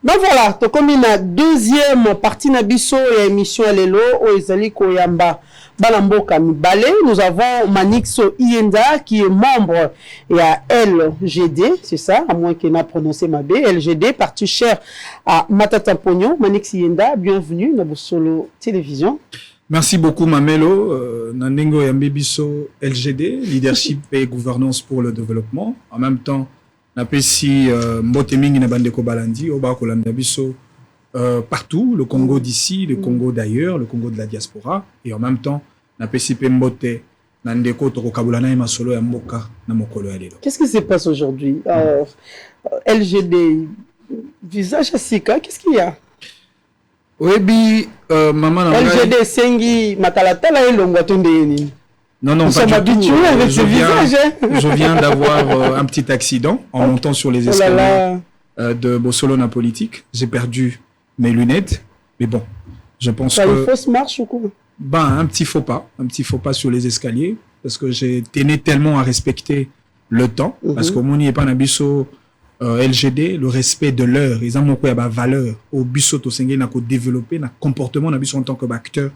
Donc voilà, to comme la deuxième partie nabiso et émission Lelo o ezali koyamba balamboka mibale, nous avons Manixo Iyenda qui est membre à LGD, c'est ça, à moins qu'il n'a prononcé ma B, LGD, parti cher à Matata Pognon. Manix Iyenda, bienvenue dans Bosolo Télévision. Merci beaucoup Mamelo, Nanengo Yambibiso LGD, leadership et gouvernance pour le développement. En même temps, Napesi Mbotemingi Nabandeko Balandi, Obakolanda Biso partout, le Congo d'ici, le Congo d'ailleurs, le Congo de la diaspora. Et en même temps, Napesi Pembote Nandeko Torokabulana et Masolo Yamboka Namokolo Alelo. Qu'est-ce qui se passe aujourd'hui? LGD, visage à Sika, qu'est-ce qu'il y a? Oui, maman. LGD Sengi Matalatala et Longwatondeni. Non, nous sommes habitués avec ce visage. Je viens d'avoir un petit accident en montant sur les escaliers de Bossolona Politique. J'ai perdu mes lunettes, mais bon, je pense que... une fausse marche ou quoi? Un petit faux pas sur les escaliers, parce que j'ai tenu tellement à respecter le temps, parce qu'au monde n'y est pas un abisso LGD, le respect de l'heure, ils ont beaucoup de valeur au bisso to sengé n'a développer un comportement en tant qu'acteur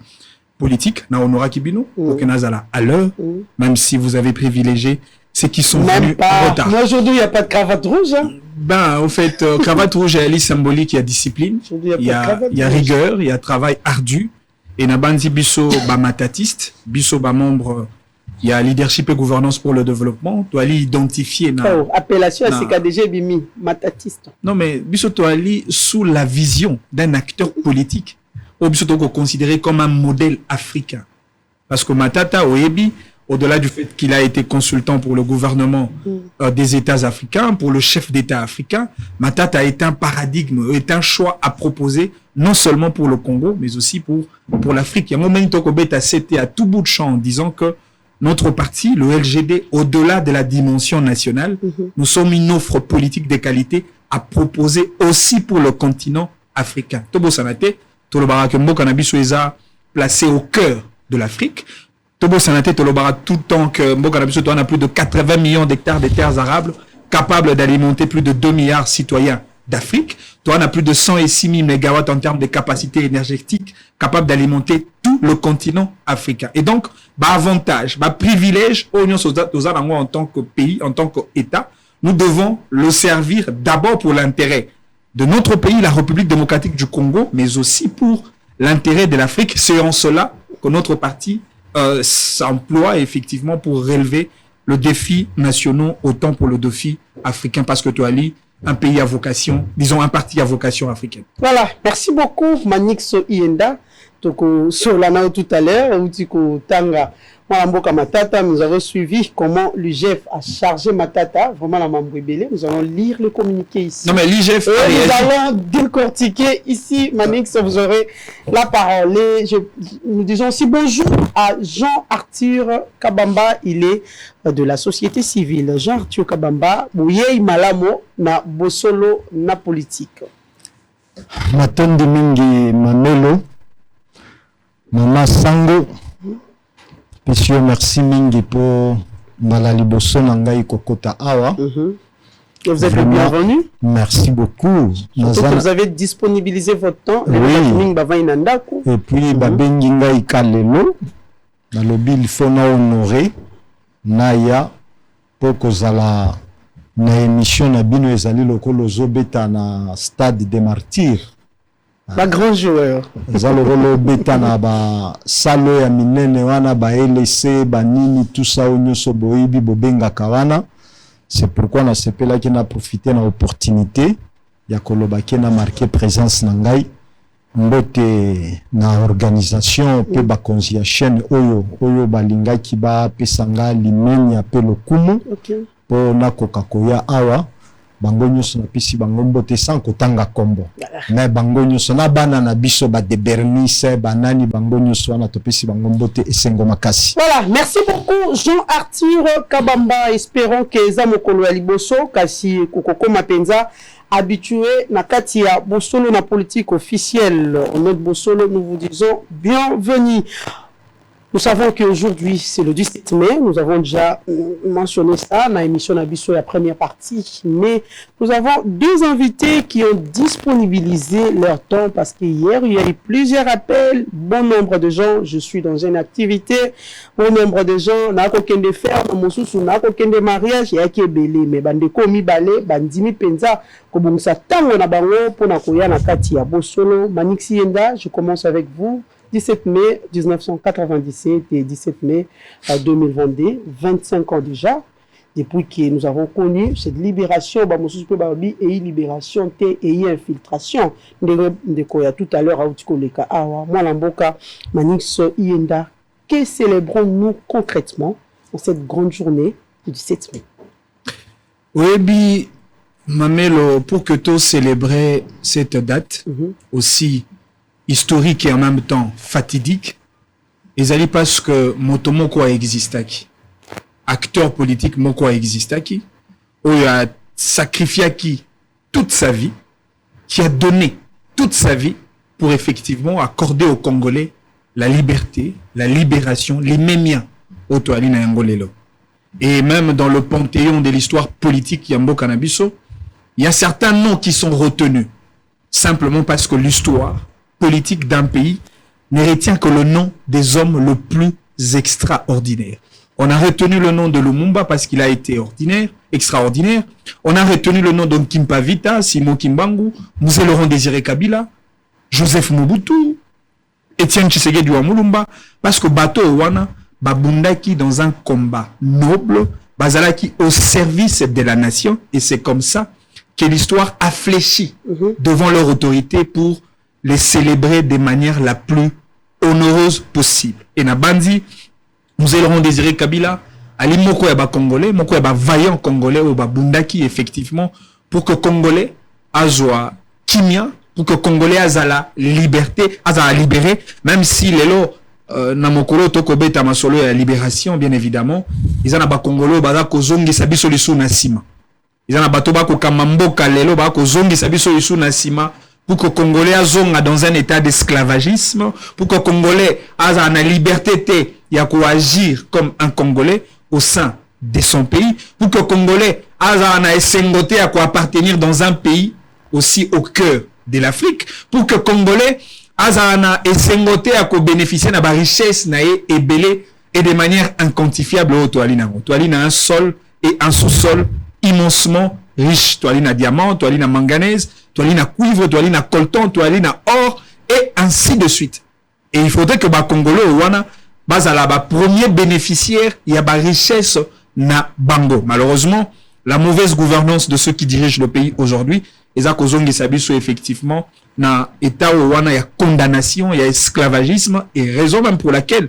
politique, na honora kibino, pour que nazala à l'heure, même si vous avez privilégié ceux qui sont venus en retard. Moi aujourd'hui, il n'y a pas de cravate rouge. Hein? Au fait, cravate rouge est symbolique, il y a discipline, il y a rigueur, il y a travail ardu. Et na bandi biso ba matatiste, biso ba membre, il y a leadership et gouvernance pour le développement. Tu allais identifier appellation à CKDG Bimi, matatiste. Non mais biso tu allais sous la vision d'un acteur politique. Ou considéré comme un modèle africain. Parce que Matata Oyebi, au-delà du fait qu'il a été consultant pour le gouvernement des États africains, pour le chef d'État africain, Matata est un paradigme, est un choix à proposer, non seulement pour le Congo, mais aussi pour l'Afrique. Il y a un moment où c'était à tout bout de champ en disant que notre parti, le LGD, au-delà de la dimension nationale, nous sommes une offre politique de qualité à proposer aussi pour le continent africain. Tobo Sanate, Tolobara Kembo Kanabiso est placé au cœur de l'Afrique. Tobo Sanate Tolobara tout le temps que Mbo Kanabiso a plus de 80 millions d'hectares de terres arables capables d'alimenter plus de 2 milliards de citoyens d'Afrique. Toi, on a plus de 106 000 mégawatts en termes de capacité énergétique capables d'alimenter tout le continent africain. Et donc, avantage, privilège, en tant que pays, en tant qu'État, nous devons le servir d'abord pour l'intérêt de notre pays, la République démocratique du Congo, mais aussi pour l'intérêt de l'Afrique. C'est en cela que notre parti s'emploie effectivement pour relever le défi national autant pour le défi africain, parce que tu as dit un pays à vocation, disons un parti à vocation africaine. Voilà, merci beaucoup Manix Iyenda. Toko Solana tout à l'heure, Outiko Tanga, Mboka Matata, nous avons suivi comment l'UGF a chargé Matata, vraiment la membre rebelle. Nous allons lire le communiqué ici. Non mais l'UGF nous allons décortiquer ici, Manix, vous aurez la parole. Nous disons aussi bonjour à Jean-Arthur Kabamba, il est de la société civile. Jean-Arthur Kabamba, Bouyei Malamo, na Bosolo, na politique. Matondi Mingi Mamelo. Mama Sango, monsieur, merci mingi pour Malali Bosso Nangai Kokota Awa. Vous êtes le bienvenu. Merci beaucoup. Vous avez disponibilisé votre temps. Et puis, Babengi Ngai Kalelo, dans le bil Fona honoré, Naya, pour que la émission na bino ezali lokolo zobeta na stade des martyrs. Ba grand joueur. Zalorolo beta na ba salo ya minene wana ba LC ba nini tout ça onyoso boyibi bobenga kawana. C'est pourquoi na sepela ki na profiter na opportunité ya koloba ki na marqué présence na ngai mbote na organisation pe ba konzia chaîne oyo balinga ki ba pesanga limenya pe lokumu. OK. Po na kokakoya awa bango nyuso na pisi bango mbote sans kotanga kombo mais bango nyuso na bana na biso ba de Bernice banani bango nyuso na topisi bango mbote esengo makasi. Voilà, merci beaucoup Jean-Arthur Kabamba. Espérons que Zamokolo ya liboso kasi kokoko mapenza habitué na kati ya Bosolo na politique officielle. En notre Bosolo, nous vous disons bienvenue. Nous savons qu'aujourd'hui, c'est le 17 mai. Nous avons déjà mentionné ça dans l'émission Nabiso, la première partie. Mais nous avons deux invités qui ont disponibilisé leur temps parce qu'hier, il y a eu plusieurs appels. Bon nombre de gens, je suis dans une activité. Bon nombre de gens, n'a aucun de faire, n'a aucun de mariage, il y a qui est belé. Mais bandeko mi balé, bandimi penza, comme ça, tant on a bango pour na koya na kati ya bosolo. Manixi Yenda, je commence avec vous. 17 mai 1997 et 17 mai 2022, 25 ans déjà, depuis que nous avons connu cette libération, et libération et infiltration. Tout à l'heure, Manix Yenda, que célébrons-nous concrètement en cette grande journée du 17 mai? Oui, Mamelo, pour que tu célébrer cette date, aussi historique et en même temps fatidique, ils allaient parce que Motomoko a existé, acteur politique Moko a existé, où il a sacrifié toute sa vie, qui a donné toute sa vie pour effectivement accorder aux Congolais la liberté, la libération, les mémiens au Toalina Angolelo. Et même dans le panthéon de l'histoire politique Yambo Canabiso, il y a certains noms qui sont retenus, simplement parce que l'histoire politique d'un pays ne retient que le nom des hommes le plus extraordinaires. On a retenu le nom de Lumumba parce qu'il a été ordinaire, extraordinaire. On a retenu le nom de Nkimpa Vita, Simon Kimbangu, Mzee Laurent Désiré Kabila, Joseph Mobutu, Étienne Tshisekedi wa Mulumba, parce que Bato Wana, Babundaki dans un combat noble, Bazalaki au service de la nation, et c'est comme ça que l'histoire a fléchi devant leur autorité pour les célébrer de manière la plus honoureuse possible. Et na bandi, nous allons désirer Kabila, ali moko ya ba Congolais, moko ya ba vaillant Congolais ou ba bundaki effectivement, pour que Congolais azwa kimia, pour que Congolais azala liberté, azala libéré, même si lelo na mokolo toko beta masolo ya libération bien évidemment, ils en a ba Congolais ba ko zongi sabiso lisu na sima. Ils en a bato ba ko kamamboka lelo ba ko zongi sabiso lisu na sima. Pour que Congolais azonga dans un état d'esclavagisme, pour que Congolais a la liberté de agir comme un Congolais au sein de son pays, pour que Congolais a la essengoté à appartenir dans un pays aussi au cœur de l'Afrique, pour que Congolais a la essengoté à bénéficier de la richesse et belé et de manière inquantifiable au Toalina. Toalina a un sol et un sous-sol immensement riche. Toalina diamant, toalina manganèse, toalina cuivre, toalina coltan, toalina or, et ainsi de suite. Et il faudrait que ba Congolais wana bazala ba premier bénéficiaire y a ba richesse na bango. Malheureusement, la mauvaise gouvernance de ceux qui dirigent le pays aujourd'hui, eza kozongi sabiso effectivement na état wana ya condamnation, ya esclavagisme, et raison même pour laquelle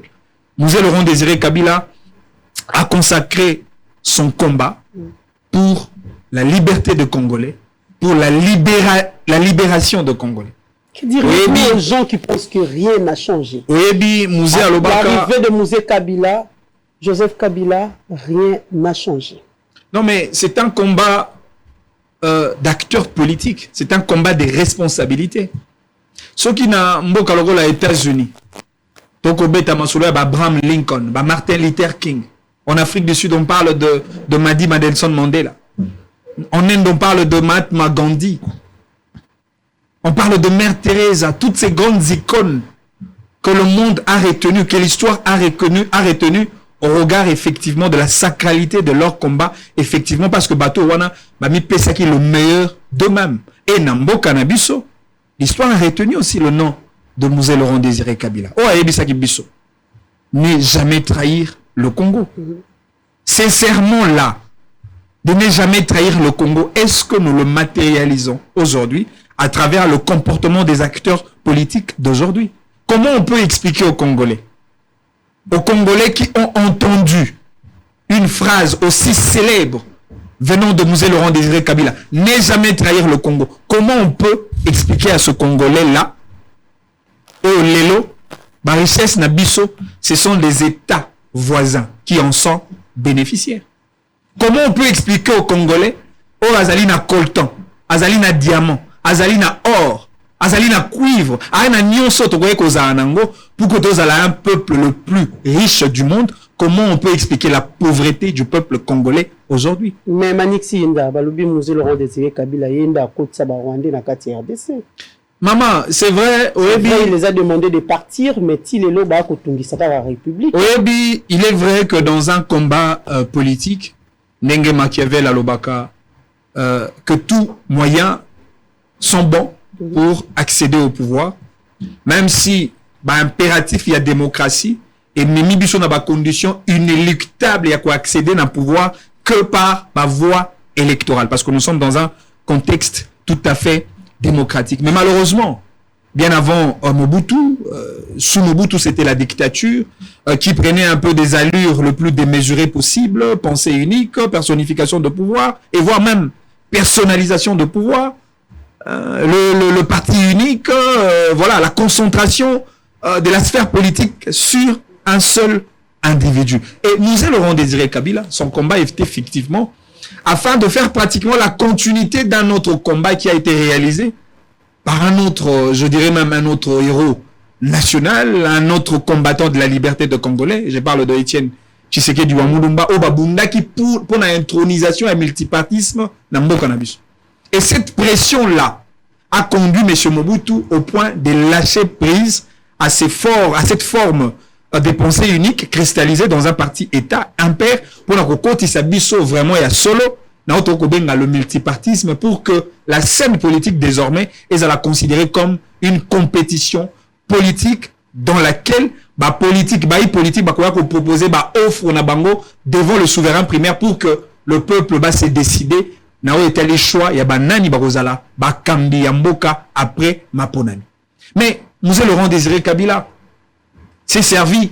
Mzee Laurent Désiré Kabila a consacré son combat pour la liberté de Congolais, pour la libération de Congolais. Que dirais-tu aux gens qui pensent que rien n'a changé? L'arrivée de Mzee Kabila, Joseph Kabila, rien n'a changé. Non, mais c'est un combat d'acteurs politiques. C'est un combat de responsabilités. Ceux qui n'ont pas les États-Unis, Abraham Lincoln, Martin Luther King. En Afrique du Sud, on parle de Madi Nelson Mandela. En Inde, on parle de Mahatma Gandhi. On parle de Mère Teresa, toutes ces grandes icônes que le monde a retenues, que l'histoire a retenues au regard effectivement de la sacralité de leur combat, effectivement parce que Bato Wana Bami Pesaki le meilleur d'eux-mêmes. Et Nambo Kanabiso, l'histoire a retenu aussi le nom de Mzee Laurent Désiré Kabila. Oh, Ayebisaki Biso. Ne jamais trahir le Congo. Sincèrement là, de ne jamais trahir le Congo, est-ce que nous le matérialisons aujourd'hui à travers le comportement des acteurs politiques d'aujourd'hui? Comment on peut expliquer aux Congolais qui ont entendu une phrase aussi célèbre venant de Mzee Laurent Désiré Kabila, ne jamais trahir le Congo? Comment on peut expliquer à ce Congolais-là, au Lelo, ma richesse Nabiso, ce sont les États voisins qui en sont bénéficiaires? Comment on peut expliquer aux Congolais, oh, Azalina coltan, Azalina diamant, Azalina or, Azalina cuivre, Azalina nyonso tokoye kozala nango, pour que nous ayons un peuple le plus riche du monde. Comment on peut expliquer la pauvreté du peuple congolais aujourd'hui? Mais Manixi Yenda, Balubi Mouzé Laurent Désiré Kabila Yenda, Côte Sabarwandé, Nakati RDC. Maman, c'est vrai, il les a demandé de partir, mais il est là, la République. Oebi, il est vrai que dans un combat politique, Nenge Machiavel à Lobaka, que tous moyens sont bons pour accéder au pouvoir, même si, impératif, il y a démocratie, et Mimi sont dans des conditions inéluctables, il y a quoi accéder au pouvoir que par ma voie électorale, parce que nous sommes dans un contexte tout à fait démocratique. Mais malheureusement, bien avant Mobutu, sous Mobutu, c'était la dictature qui prenait un peu des allures le plus démesurées possible, pensée unique, personnification de pouvoir, et voire même personnalisation de pouvoir, le parti unique, voilà, la concentration de la sphère politique sur un seul individu. Et Mouzé Laurent Désiré Kabila, son combat était effectivement afin de faire pratiquement la continuité d'un autre combat qui a été réalisé par un autre, je dirais même un autre héros national, un autre combattant de la liberté de Congolais. Je parle de Étienne Tshisekedi Wamulumba, Obabunda, qui pour l'intronisation et multipartisme dans le cannabis. Et cette pression-là a conduit M. Mobutu au point de lâcher prise à cette forme de pensée unique cristallisée dans un parti État impair pour la côté Sabiso vraiment et à solo le multipartisme pour que la scène politique désormais est à la considérer comme une compétition politique dans laquelle politique proposer offre na bango devant le souverain primaire pour que le peuple se décider na été les choix ya banani barozala kambi ya mboka après maponani. Mais Mouzé Laurent Désiré Kabila s'est servi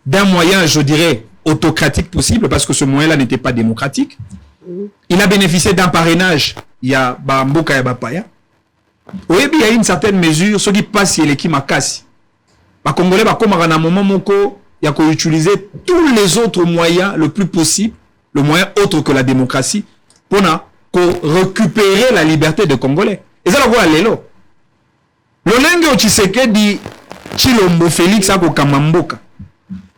d'un moyen, je dirais, autocratique possible, parce que ce moyen-là n'était pas démocratique. Il a bénéficié d'un parrainage. Il y a Mboka et Bapaya. Oui, il y a une certaine mesure, ce qui passe, il est qui m'a cassé. Les Congolais, comme à un moment, il y a qu'à utiliser tous les autres moyens le plus possible, le moyen autre que la démocratie, pour récupérer la liberté des Congolais. Et ça, on voit l'élo. Le Lengo Tshisekedi Chilombo Félix Ako Kamamboka.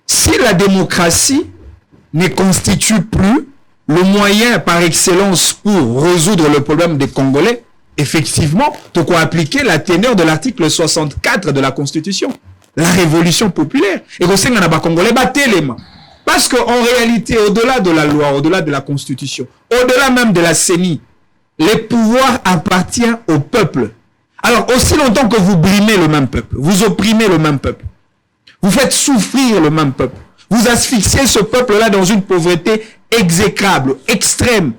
Si la démocratie ne constitue plus le moyen par excellence pour résoudre le problème des Congolais, effectivement, tu peux appliquer la teneur de l'article 64 de la Constitution, la révolution populaire. Et que c'est un Congolais l'élément. Parce qu'en réalité, au-delà de la loi, au-delà de la Constitution, au-delà même de la CENI, les pouvoirs appartiennent au peuple. Alors, aussi longtemps que vous brimez le même peuple, vous opprimez le même peuple, vous faites souffrir le même peuple, vous asphyxiez ce peuple-là dans une pauvreté exécrable, extrême,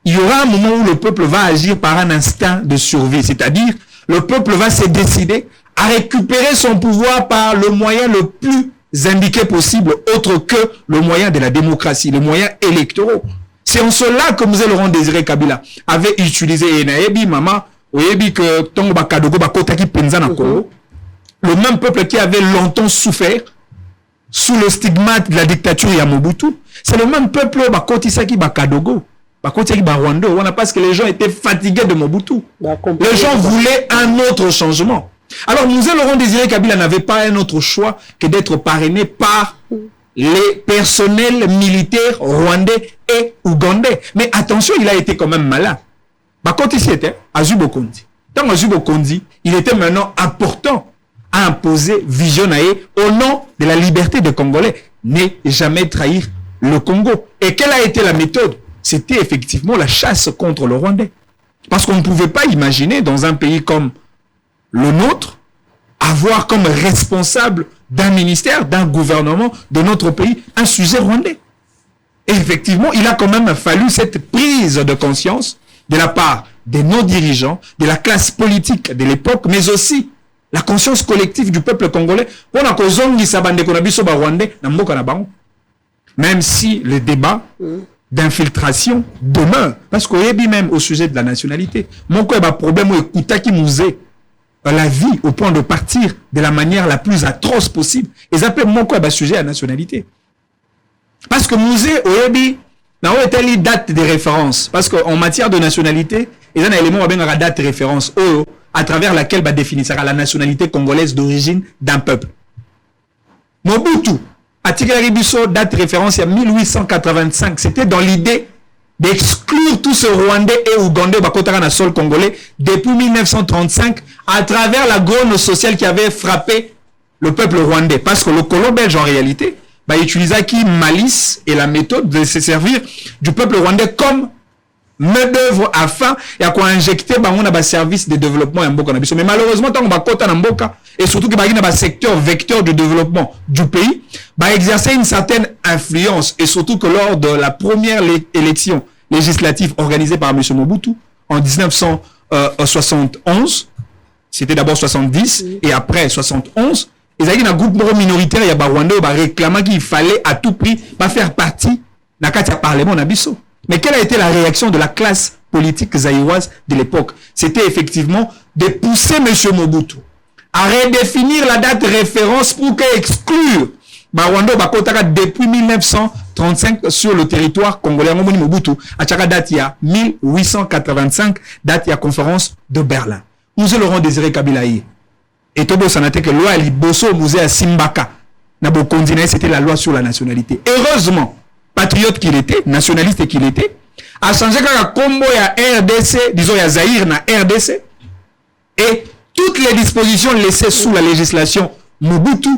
il y aura un moment où le peuple va agir par un instinct de survie, c'est-à-dire le peuple va se décider à récupérer son pouvoir par le moyen le plus indiqué possible, autre que le moyen de la démocratie, le moyen électoraux. C'est en cela que Mouzé Laurent Désiré Kabila avait utilisé Enaebi, maman, Oyebi que Tongo Bakadogo Bakotaki Penza na Congo, le même peuple qui avait longtemps souffert sous le stigmate de la dictature ya Mobutu, c'est le même peuple Bakotisaki Bakadogo, Bakotaki Barwando, parce que les gens étaient fatigués de Mobutu. Les gens voulaient un autre changement. Alors Mouzé Laurent Désiré Kabila n'avait pas un autre choix que d'être parrainé par les personnels militaires rwandais et ougandais. Mais attention, il a été quand même malin. Quand il était Azubo Kondi. Tant Azubo Kondi, il était maintenant important à imposer Visionae au nom de la liberté des Congolais. Ne jamais trahir le Congo. Et quelle a été la méthode? C'était effectivement la chasse contre le Rwandais. Parce qu'on ne pouvait pas imaginer dans un pays comme le nôtre avoir comme responsable d'un ministère, d'un gouvernement de notre pays, un sujet rwandais. Et effectivement, il a quand même fallu cette prise de conscience de la part de nos dirigeants, de la classe politique de l'époque, mais aussi la conscience collective du peuple congolais. Même si le débat d'infiltration demeure, parce qu'on est même au sujet de la nationalité. Mon problème est qui nous est la vie au point de partir de la manière la plus atroce possible. Et ça peut mon sujet à la nationalité. Parce que musée Oyebi n'a pas été date de référence. Parce qu'en matière de nationalité, il y a un élément qui a date de référence à travers laquelle définira la nationalité congolaise d'origine d'un peuple. Mobutu, à Tigaribiso, date référence, il y a 1885. C'était dans l'idée d'exclure tout ce Rwandais et Ougandais bakotaka na sol congolais depuis 1935 à travers la grogne sociale qui avait frappé le peuple rwandais. Parce que le colon belge, en réalité, utilisait qui malice et la méthode de se servir du peuple rwandais comme main-d'œuvre afin et quoi injecter un service de développement en Mboka. Mais malheureusement, tant qu'on va côté en Mboka et surtout qu'il y a un secteur vecteur de développement du pays, exercer une certaine influence et surtout que lors de la première élection législative organisée par M. Mobutu en 1971, c'était d'abord 70 et après 71, il y a un groupe minoritaire, il y a Rwanda qui réclamait qu'il fallait à tout prix pas faire partie du Parlement Nabiso. Mais quelle a été la réaction de la classe politique zaïroise de l'époque? C'était effectivement de pousser M. Mobutu à redéfinir la date de référence pour exclure Rwanda depuis 1935 sur le territoire congolais. Mobutu à chaque date il y a 1885, date il y a conférence de Berlin. Nous Laurent Désiré Kabila et Tobo Sanate que loi Liboso musée à Simbaka na Bokondine, c'était la loi sur la nationalité. Heureusement, patriote qu'il était, nationaliste qu'il était, a changé quand combo ya RDC, disons ya Zaïre na RDC, et toutes les dispositions laissées sous la législation Mobutu,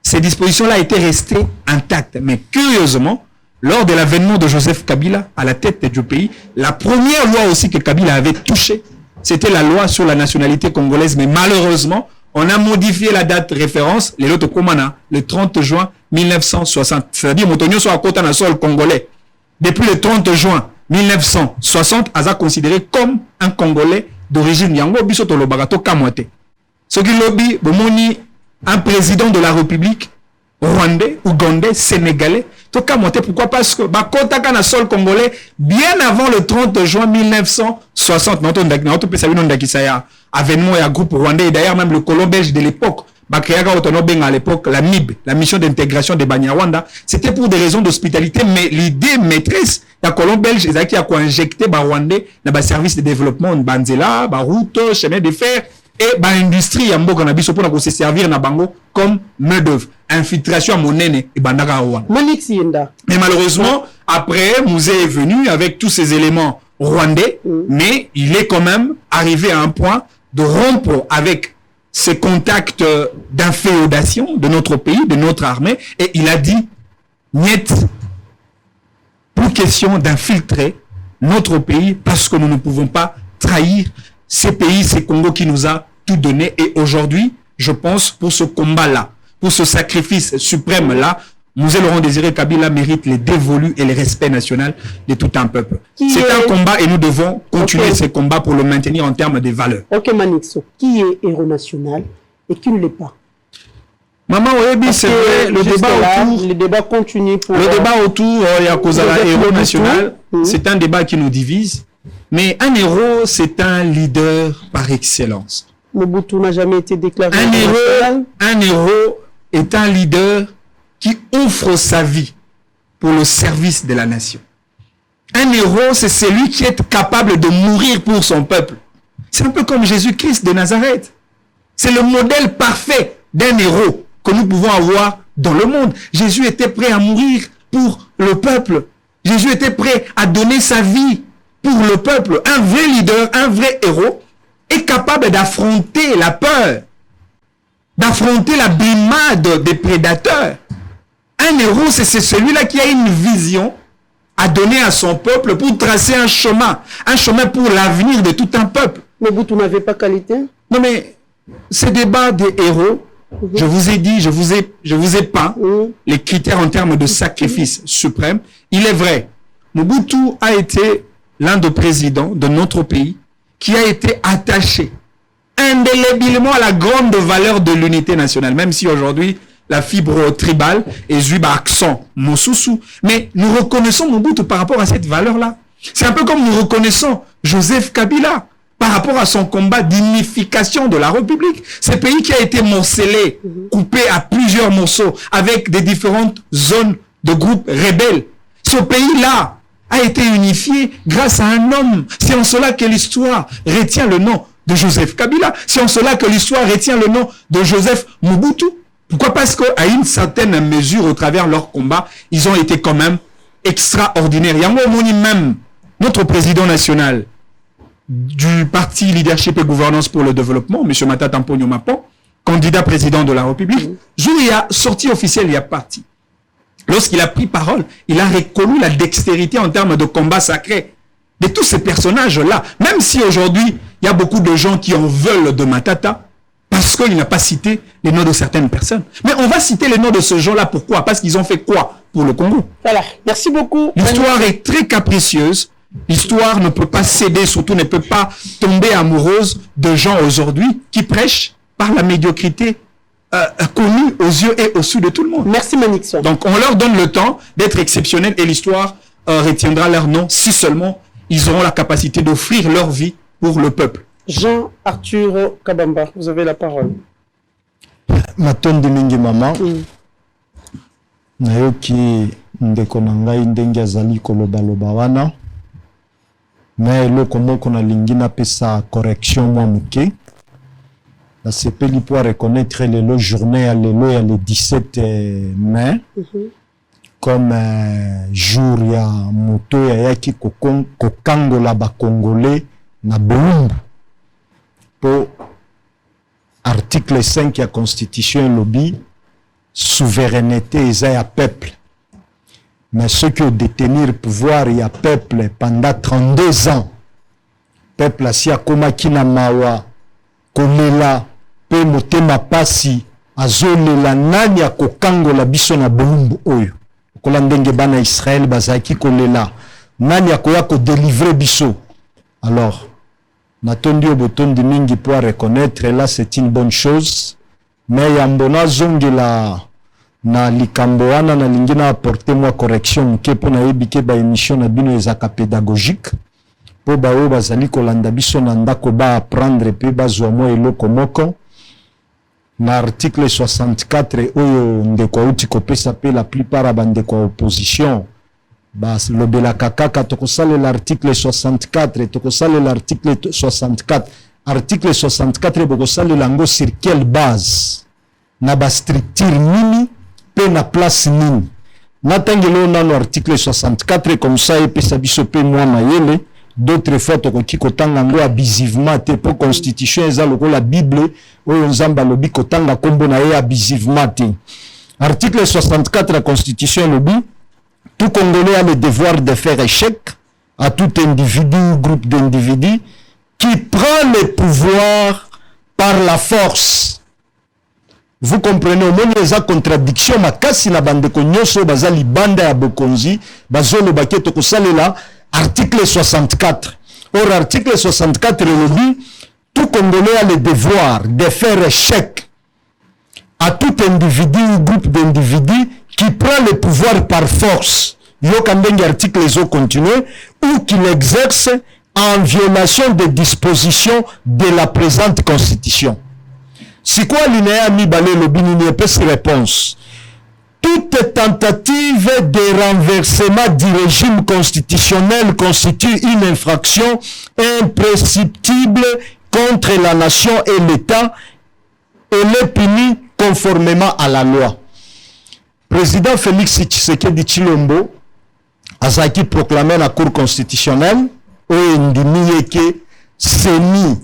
ces dispositions-là étaient restées intactes. Mais curieusement, lors de l'avènement de Joseph Kabila à la tête du pays, la première loi aussi que Kabila avait touchée, c'était la loi sur la nationalité congolaise. Mais malheureusement, on a modifié la date de référence, le 30 juin 1960. C'est-à-dire, Motonio soit à côté d'un sol congolais. Depuis le 30 juin 1960, Aza considéré comme un Congolais d'origine Yango Bisoto Lobagato Kamwate. Ce qui lobby, un président de la République rwandais, ougandais, sénégalais, to Kamwate. Pourquoi? Parce que Bakotaka na sol congolais, bien avant le 30 juin 1960, avènement et un groupe rwandais, et d'ailleurs même le colon belge de l'époque, à l'époque, la MIB, la mission d'intégration des Banyarwanda, c'était pour des raisons d'hospitalité, mais l'idée maîtresse, la colon belge, c'est qui a injecté Rwandais dans le service de développement de Banzela, route, chemin de fer, et l'industrie pour se servir na bango comme main-d'œuvre. Infiltration à Monene et Bandara Rwanda. Mais malheureusement, après, Mouzé est venu avec tous ces éléments rwandais, mais il est quand même arrivé à un point de rompre avec ces contacts d'inféodation de notre pays, de notre armée, et il a dit, niet, plus question d'infiltrer notre pays parce que nous ne pouvons pas trahir ces pays, ces Congo qui nous a tout donné. Et aujourd'hui, je pense, pour ce combat-là, pour ce sacrifice suprême-là, Mouzé Laurent Désiré Kabila mérite les dévolus et le respect national de tout un peuple. C'est un combat et nous devons continuer ce combat pour le maintenir en termes de valeurs. Ok Manixo, qui est héros national et qui ne l'est pas? Maman Oyebi, c'est vrai, le débat continue pour... Le débat autour Yakozala héros national, c'est un débat qui nous divise. Mais un héros, c'est un leader par excellence. Mobutu n'a jamais été déclaré un héros est un leader qui offre sa vie pour le service de la nation. Un héros, c'est celui qui est capable de mourir pour son peuple. C'est un peu comme Jésus-Christ de Nazareth. C'est le modèle parfait d'un héros que nous pouvons avoir dans le monde. Jésus était prêt à mourir pour le peuple. Jésus était prêt à donner sa vie pour le peuple. Un vrai leader, un vrai héros est capable d'affronter la peur, d'affronter la brimade des prédateurs. Un héros, c'est celui-là qui a une vision à donner à son peuple pour tracer un chemin pour l'avenir de tout un peuple. Mais vous n'avez pas qualité? Non mais, ce débat des héros, je vous ai dit, je vous ai peint les critères en termes de sacrifice suprême. Il est vrai, Mobutu a été l'un des présidents de notre pays qui a été attaché indéléblement à la grande valeur de l'unité nationale, même si aujourd'hui, la fibre tribale est Zuba accent Mosusu. Mais nous reconnaissons Mobutu par rapport à cette valeur-là. C'est un peu comme nous reconnaissons Joseph Kabila par rapport à son combat d'unification de la République. Ce pays qui a été morcelé, coupé à plusieurs morceaux avec des différentes zones de groupes rebelles. Ce pays-là a été unifié grâce à un homme. C'est en cela que l'histoire retient le nom de Joseph Kabila. C'est en cela que l'histoire retient le nom de Joseph Mobutu. Pourquoi? Parce qu'à une certaine mesure, au travers de leur combat, ils ont été quand même extraordinaires. Il y a même notre président national du parti Leadership et Gouvernance pour le Développement, M. Matata Mponyo Mapon, candidat président de la République, jour il a sorti officiel, il a parti. Lorsqu'il a pris parole, il a reconnu la dextérité en termes de combat sacré de tous ces personnages-là. Même si aujourd'hui, il y a beaucoup de gens qui en veulent de Matata, parce qu'il n'a pas cité les noms de certaines personnes. Mais on va citer les noms de ce gens-là. Pourquoi? Parce qu'ils ont fait quoi pour le Congo? Voilà, merci beaucoup. L'histoire est très capricieuse. L'histoire ne peut pas céder, surtout ne peut pas tomber amoureuse de gens aujourd'hui qui prêchent par la médiocrité connue aux yeux et au sous de tout le monde. Merci Manixon. Donc on leur donne le temps d'être exceptionnels et l'histoire retiendra leur nom si seulement ils auront la capacité d'offrir leur vie pour le peuple. Jean-Arthur Kabamba, vous avez la parole. Matondi mingi mama. Nayoki ndeko na ngai ndenge azali koloba wana. Mais eloko moko na lingi napesa correction mwa muke. Nasepeli po reconnaître lelo journée ya lelo ya le 17 mai comme jour ya moto ya yaki kokangola ba congolais na Bolumbu. Pour article 5 de la Constitution lobby, souveraineté est à peuple. Mais ceux qui ont détenu le pouvoir, il y a peuple pendant 32 ans. Peuple si akoma kina mawa, kolela, pe motema pasi, azolela nani ya kokango la biso na Bolumbu oyo. Kola ndenge bana Israël bazaki kolela, nani ya koya ko délivrer biso. Alors, Natondi obotondi mingi pour reconnaître, là c'est une bonne chose. Mais yambona zongela na likamboana na lingina apporter moi correction ke pona yebike ba émission na bino ezaka pédagogique. Po ba o bazali kolanda biso na ndako ba apprendre pe bazwa mo eloko moko. Na article 64 oyo ndeko uti kopesa pe la plupart abande kwa opposition. Bas lobela kakaka tokosale l'article 64 tokosale l'article 64 article 64 bokosale lango sur quelle base na ba structure nini pe na place nini natangelo na l'article 64 comme ça et pesa biso pe moi mayele d'autres fois tokoki kotanga ngo abusivement te po constitution eza lokola bible oyo nzamba lobi kotanga kombo na ye abusivement te article 64 la constitution lobi tout Congolais a le devoir de faire échec à tout individu ou groupe d'individus qui prend le pouvoir par la force. Vous comprenez, au moins les contradictions, ma kasi na bande konyoso bazali banda ya bokonzi, bazolo baketo kosalela, article 64. Or, article 64 le dit, tout Congolais a le devoir de faire échec à tout individu ou groupe d'individus qui prend le pouvoir par force, yokambengi article les eaux continuent, ou qui l'exerce en violation des dispositions de la présente constitution. C'est quoi l'inéa mi balé le binini epesi réponse? Toute tentative de renversement du régime constitutionnel constitue une infraction imprescriptible contre la nation et l'État et les punie conformément à la loi. Président Félix Tshisekedi Tshilombo azaki proclamé la Cour constitutionnelle oyo ndimi yeke seni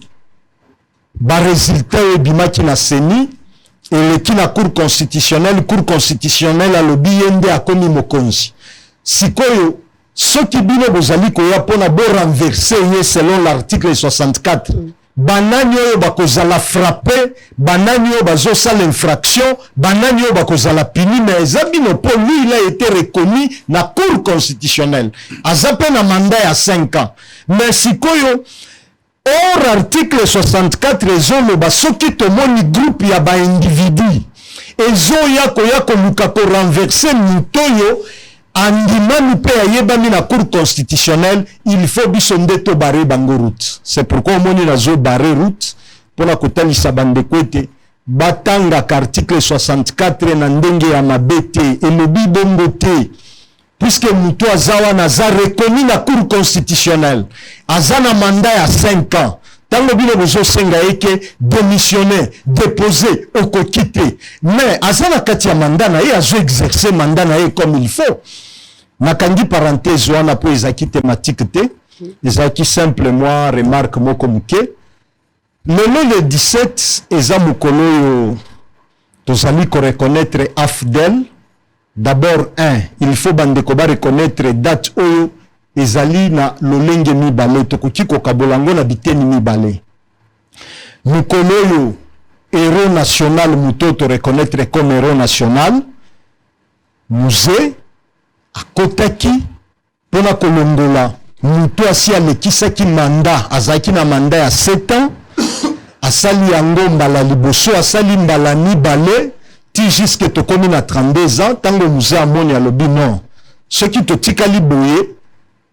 ba résultat ebimaki na seni eleki na Cour constitutionnelle alobi yende akomi mokonzi sikoyo soki bino bozali koya mpona bo renverser ye selon l'article 64 banani oyo bakozala frappé, banani oyo bazosala infraction, banani oyo bakozala puni, mais eza bino po lui il a été reconnu na Cour constitutionnelle. Azape na mandat ya 5 ans. Mais sikoyo or article 64 ezoloba soki tomoni groupe ya ba individu ezoya koya koluka ko renverser mutoyo andimani pe ayebami na Cour constitutionnelle, il faut biso nde to barrer bango route. C'est pourquoi omoni nazo barrer route pona kotalisa bandeko ete batanga article 64 na ndenge ya mabete elobi bongo te, puisque muto azawa naza reconnu na Cour constitutionnelle aza na mandat ya 5 ans. tango bino bozo senga eke démissionner déposer okokite mais azana kati ya mandat na ye azo exercer mandat na ye comme il faut nakangi parenthèse wana po ezaki thématique te ezaki simple moi remarque moko muke le 17 eza mokolo oyo tozali ko reconnaître AFDEL. D'abord, il faut bandeko ba reconnaître date oyo ezali na lolenge mibale tokoki kokabolango na biteni mibale. Mokolo oyo héros national mutoto reconnaître comme héros national musée akotaki pona kolongola muto asi alekisaki manda azaki na manda ya 7 ans asali yango mbala liboso asali mbala mibale ti jusque tokomi na 32 ans tango musée amoni alobi non soki totikali boye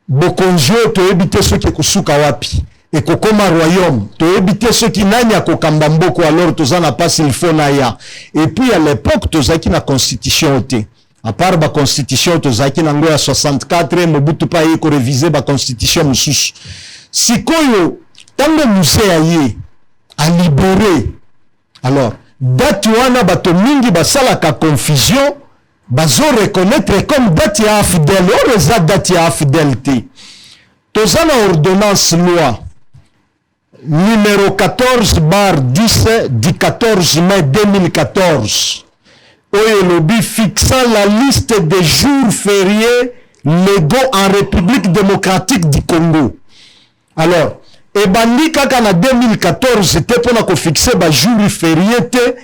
bokonzi oyo toyebi te soki ekosuka wapi ekokoma royaume toyebi te soki nani akokamba mboko alors toza na pasi il faut na ya et puis à l'époque tozalaki na constitution te à part ba constitution tozalaki nango ya 64 Mobutu pa ye ko réviser ba constitution mosusu sikoyo tango musée aye a libéré alors date wana bato mingi basalaka confusion bazo reconnaître comme date ya AFDEL o reza date ya AFDEL te toza na ordonnance loi numéro 14/10 du 14 mai 2014 oyo lobi fixant la liste des jours fériés légaux en République démocratique du Congo. Alors ebandi kaka na 2014 te pona ko fixer ba jour férié te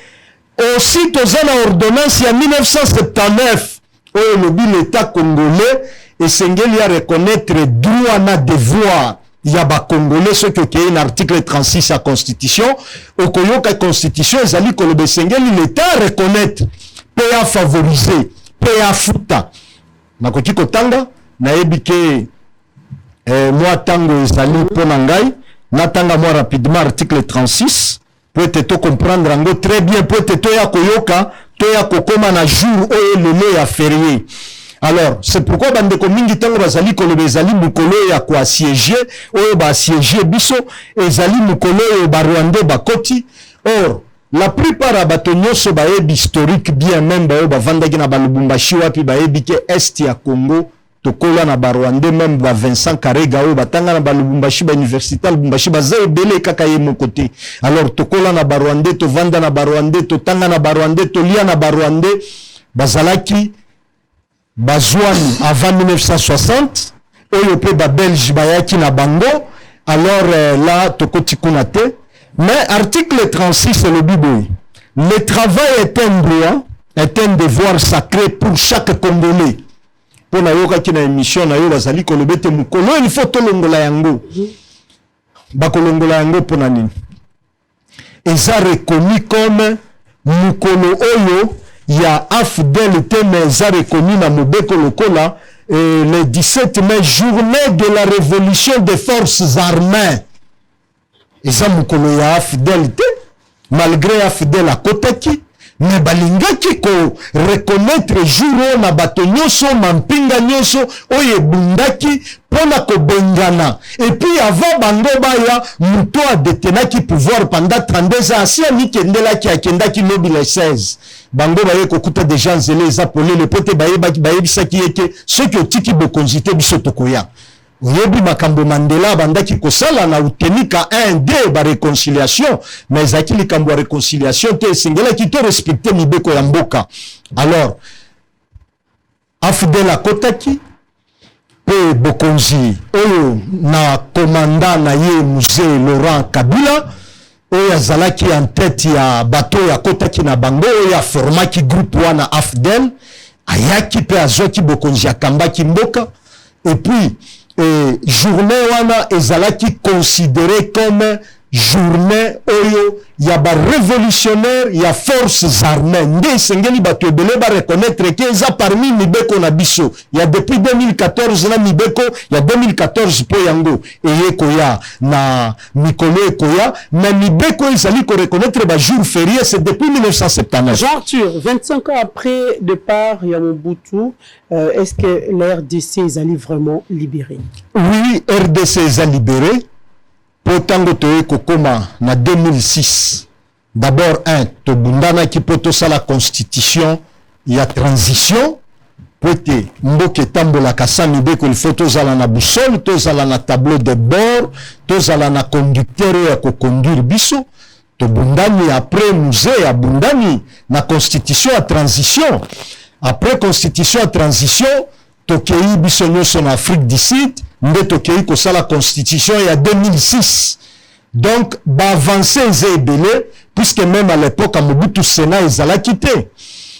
aussi toza na ordonnance ya 1979 oyo lobi l'état congolais esengeli ya reconnaître droit na devoir ya ba congolais ce que est un article 36 à constitution okoyoka constitution ezali koloba esengeli l'état reconnaître pe a favoriser pe a futa nakoki kotanga nayebi ke moi tango ezali pona ngai natanga moi rapidement article 36 pour te comprendre ngo très bien pour te ya koyoka to ya kokoma na jour oyo lelo ya férié. Alors c'est pourquoi bandeko mingi tango bazali koloba ezali mukolo ya ko assiéger oyo ba assiéger biso ezali mukolo oyo ba Rwanda bakoti. Or la plupart ya bato nyonso bayebi historique bien même bayo bavandaki na balubumbashi wapi bayebi ke est ya Congo tokola na Barwande même ba Vincent Karega oyo batanga na balubumbashi ba université Lubumbashi baza ebele kaka ye mokote. Alors tokola na Barwande to vanda na Barwande to tanga na Barwande to lia na Barwande bazalaki bazwani avant 1960 oyo pe ba Belge bayaki na bango. Alors là tokoti kuna te. Mais article 36 c'est le Bible. Le travail est un droit, est un devoir sacré pour chaque Congolais. Pour na yoka ki na émission na yo bazali kolobete mukolo il faut tolongola yango. Ba kolongola yango pona nini? Eza reconnu comme mukolo oyo ya AFDEL te mais eza reconnu na mobeko lokola le 17 mai journée de la révolution des forces armées. Eza mukolo ya AFDEL te malgré AFDEL akotaki mais balingaki ko reconnaître jour na bato nyonso mampinga nyonso oyo ebundaki pona ko bengana et puis avant bango baya muto a détenaki pouvoir pendant 32 ans si ani kendelaki akendaki lobi le 16 bango baye kokuta déjà nzele eza polele pote bayebisaki yeke soki otiki bokonzi te biso tokoya. Oyebi makambo Mandela bandaki kosala na utenika 1-2 ba réconciliation mais zaki likambo réconciliation te singela ki to respecter mibeko ya mboka. Alors AFDEL akotaki pe bokonzi oyo na commandant na ye musée Laurent Kabila oyo azalaki en tête ya bato ya kotaki na bango oyo ya formaki groupe wana AFDEL ayaki pe azoki bokonzi akambaki mboka et puis journée wana ezalaki considéré comme journée oyo ya ba révolutionnaire ya forces armées nde sengeli bato ebele ba reconnaître que eza parmi mibeko na biso ya depuis 2014 na mibeko ya 2014 po yango eye koya na mikolo ekoya na mibeko ezali ko reconnaître ba jour férié c'est depuis 1979. Jean-Arthur, 25 ans après départ ya Mobutu, est-ce que la RDC ezali vraiment libérée? Oui, RDC est libérée po tango toye kokoma na 2006 d'abord tobundanaki po tosala constitution ya transition po ete mboka etambolaka sa mibeko il faut tozala na boussole, tozala na tableau de bord, tozala na conducteur oyo ya koconduire biso. Tobundani après musée abundani na constitution ya transition. Après constitution ya transition tokei biso nyonso na Afrique du Sud nde tokei kosala constitution ya 2006. Donc ba avancer eze ebele puisque même à l'époque à Mobutu Sénat ezalaki te.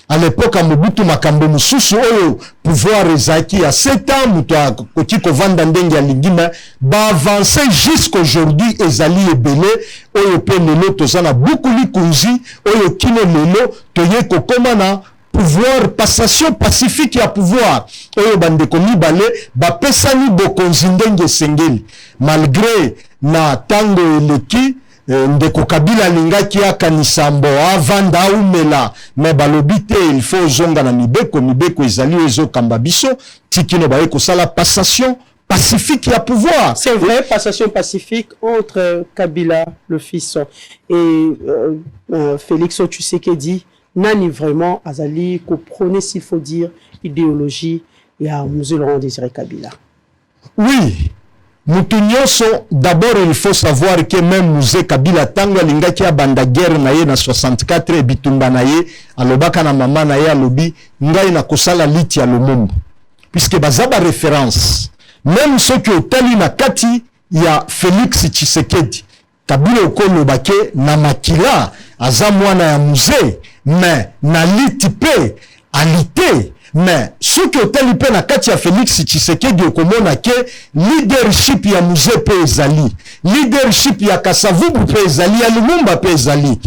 À l'époque à Mobutu makambo mususu oyo pouvoir ezaki ya 7 ans muto koki kovanda ndenge ya lingima ba avancer jusqu'aujourd'hui ezali ebele oyo pe lelo tozana beaucoup likunzi oyo kino lelo toye kokoma na pouvoir passation pacifique ya pouvoir oyo bandeko mibale bapesani bokonzi ndenge sengeli malgré na tango eleki ndeko Kabila alingaki akanisa mbo avanda aumela me balobi te il faut zonga na mibeko ezali ezokamba biso tikino baye kosala passation pacifique ya pouvoir. C'est vrai, passation pacifique entre Kabila le fils et Félix Tshisekedi nani vraiment azali ko prôner s'il faut dire idéologie ya Monsieur Laurent Désiré Kabila. Oui. Mutunyoso, d'abord il faut savoir que même Mzee Kabila tango alingaki abanda guerre na ye na 64 e bitumba na ye alobaka na mama na ye alobi ngai na kosala liti ya lomombo puisque bazaba référence même ceux qui otali na kati ya Félix Tshisekedi Kabila okolobake na makila aza mwana ya Mzee mais na liti pe alite. Mais ce que otali pe na kati ya Félix Tshisekedi okomona ke leadership ya Mzee pe ezali, leadership ya Kasavubu pe ezali, ya Lumumba pe ezali.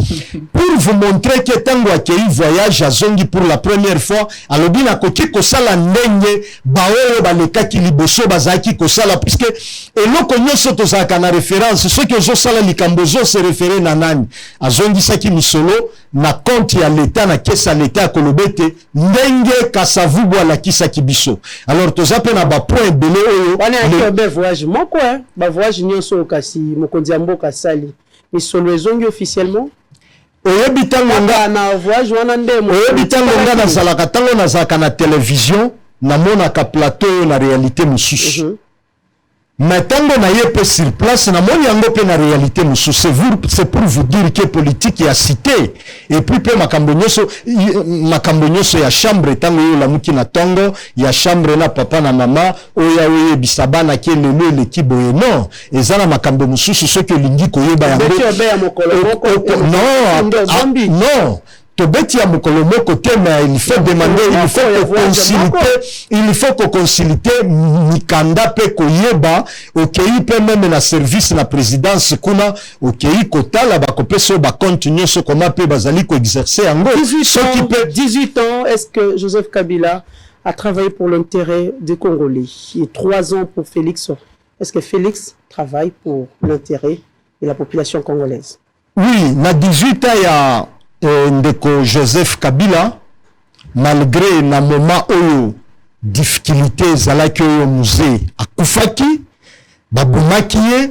Pour vous montrer que tango akei voyage à Zongi pour la première fois, alobi na koki kosala ndenge baoyo balekaki liboso bazaki kosala puisque eloko nyonso tozalaka na référence ce que ozosala likambo se référer na nani azongi saki misolo na compte ya l'État na kesa l'État kolobete ndenge Kasavubu alakisaki biso. Alors tozape na ba point belé oyo wana ya voyage moko ba voyage nyonso kasi mokonzi ya mboka sali misolo ezongi officiellement oyebi tango nga na voyage wana ndemo oyebi tango nga nazalaka tango nazalaka na télévision namonaka plateau na réalité mosusu. Mais tango na yepe sur place na moni yango pe na réalité mosusu. C'est pour vous dire que politique ya cité et puis pe makambo nyonso ya chambre tango yo lamuki na tongo ya chambre na papa na mama oya oye bisabana ke lelo le kiboye non ezana makambo mosusu ce que lingi koyeba yango non tobeti ya mokolo moko te mais il faut demander il faut consulter mikanda pe koyeba okei pe même na service na présidence kuna okei kotala bakopesa ba continue so koma pe bazali ko exercer yango 18 ans. Est-ce que Joseph Kabila a travaillé pour l'intérêt des Congolais et 3 ans pour Félix? Est-ce que Félix travaille pour l'intérêt de la population congolaise? Oui, na 18 ans ya ndeko Joseph Kabila malgré na moment oyo difficulté zalaki oyo Mzee akufaki babumaki ye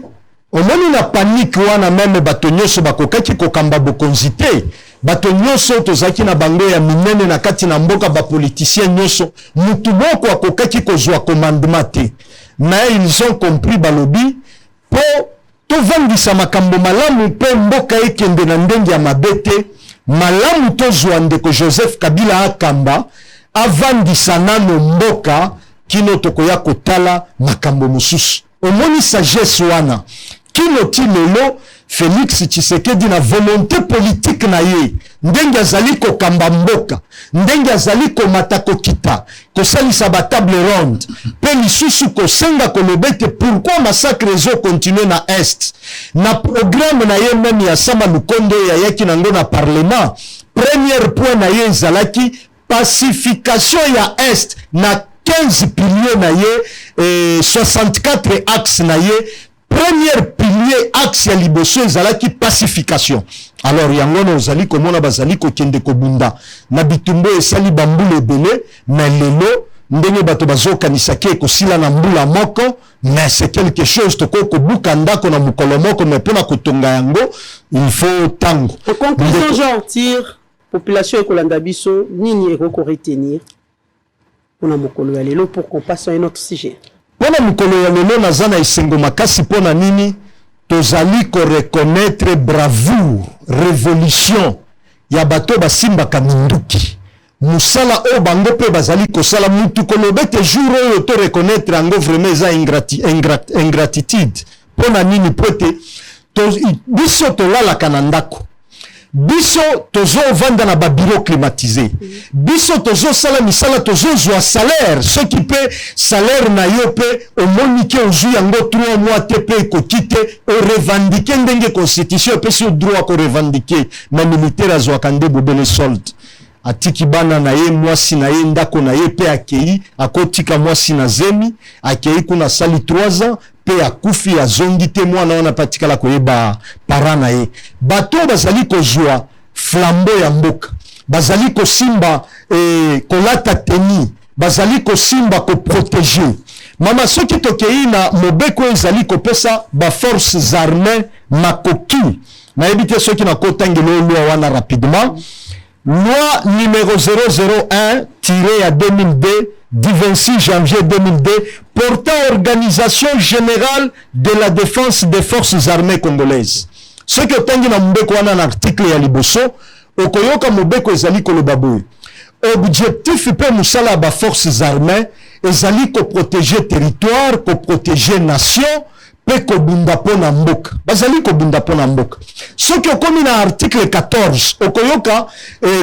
omoni na panique wana même bato nyonso bakokaki kokamba bokonzi te bato nyonso tozaki na bango ya minene na kati na mboka bapoliticien nyonso mutu moko akokaki kozwa commandement te mais ils ont compris balobi po tovandisa makambo malamu pe mboka ekende na ndenge ya mabe te malamu tozwa ndeko Joseph Kabila akamba avandisa nano mboka kino tokoya kotala makambo mosusu omoni sagesse wana kino ti lelo Félix Tshisekedi na volonté politique na ye ndenge azali kokamba mboka ndenge azali komata kokita kosalisa ba table ronde pe lisusu kosenga kolobete pourquoi massacre ezo continuer na est na programme na ye même ya Sama Lukonde ya yaki nango na parlement premier point na ye ezalaki pacification ya est na 15 piliers na ye 64 axes na ye premier pilier axe ya liboso ezalaki pacification. Alors yango na ozali komona bazali kokende kobunda na bitumbo esali bambule ebele mais lelo ndenge bato bazokanisa ke ekosila na mbula moko, mais c'est quelque chose toko kobuka ndako na mokolo moko, mais mpona kotonga yango il faut tango. En conclusion, Jean tire population ekolanda biso nini ekoko retenir pona mokolo ya lelo pour qu'on passe à un autre sujet. Pona mokolo ya lelo naza na esengo makasi pona nini tozali ko reconnaître bravoure révolution ya bato basimbaka minduki musala o bango pe bazali kosala mutu kolobe te jour oyo to reconnaître yango vraiment eza ingratitude pona nini pote biso tolalaka na ndako, biso tozo vanda na ba bureau climatisé, biso tozo sala misala tozo zwa salaire, ce qui peut salaire na yo pe o monike ozu yango 3 mois te pe ko kite o revendiquer ndenge constitution pe sur droit ko revendiquer na militaire azwa kande bobele solde atiki bana na ye mwasi na ye ndako na ye pe akei akotika mwasi na zemi akei kuna sali 3 ans pe akufi azongi te mwana wana patikala koyeba para na ye. Bato bazali kozwa flambo ya mboka, bazali kosimba kolata teni, bazali kosimba ko protéger. Mama soki tokei na mobeko ezali kopesa ba forces armées makoki na ebite soki na kotangelo loi wana rapidement. Loi numéro 001-2002 du 26 janvier 2002 portant organisation générale de la défense des forces armées congolaises. Ce que tangi na mbeko wana na article ya liboso okoyoka mbeko ezali koloba boye. Objectif pe musala ba forces armées ezali ko protéger territoire, ko protéger nation, pe ko bunda pona mboka. Bazali ko bunda pona mboka. Ce que comme na article 14 okoyoka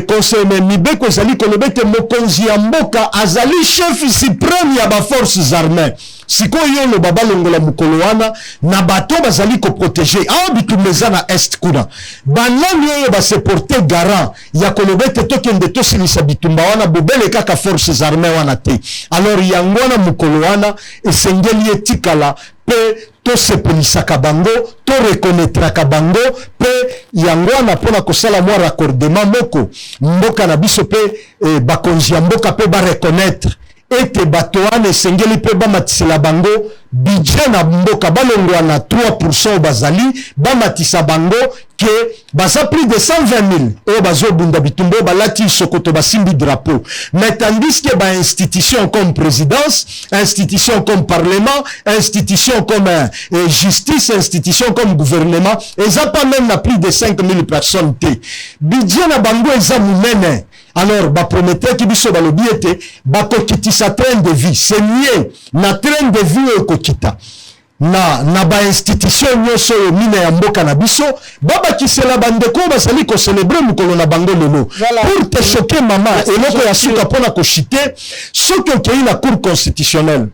concerne mibeko ezali kolobete mokonzi ya mboka azali chef suprême ya ba forces armées. Sikoyo lo baba longola mukolo wana na bato bazali ko protéger abitumeza na est kuna banani oyo ba se porter garant ya kolobete tokende tosilisa bitumba wana bobele kaka forces armées wana te. Alors yango wana mukolo wana esengeli etikala pe to sepelisaka bango to reconnaîtraka bango pe yango wana pona kosala mwa raccordement moko mboka na biso pe bakonzi ya mboka pe ba reconnaître ete bato wana esengeli pe bamatisela bango budget na mboka balongwa na 3% bazali bamatisa bango ke baza plus de 120 000 oyo bazobunda bitumba balati sokoto basimbi drapeau, mais tandis que ba institution comme présidence, institution comme parlement, institution comme justice, institution comme gouvernement eza pas même na plus de 5 000 personnes te budget na bango eza munene. Alors, ba prometteur qui biso balobi ete ba kokitisa train de vie, c'est lié na train de vie okokita. Na ba institution nyoso yo mine ya mboka na biso, baba kisela bandeko basali ko célébrer mukolo na bango lelo. Pour te choquer maman, eloko ya suka pona ko chiter, soki okei na cour constitutionnelle.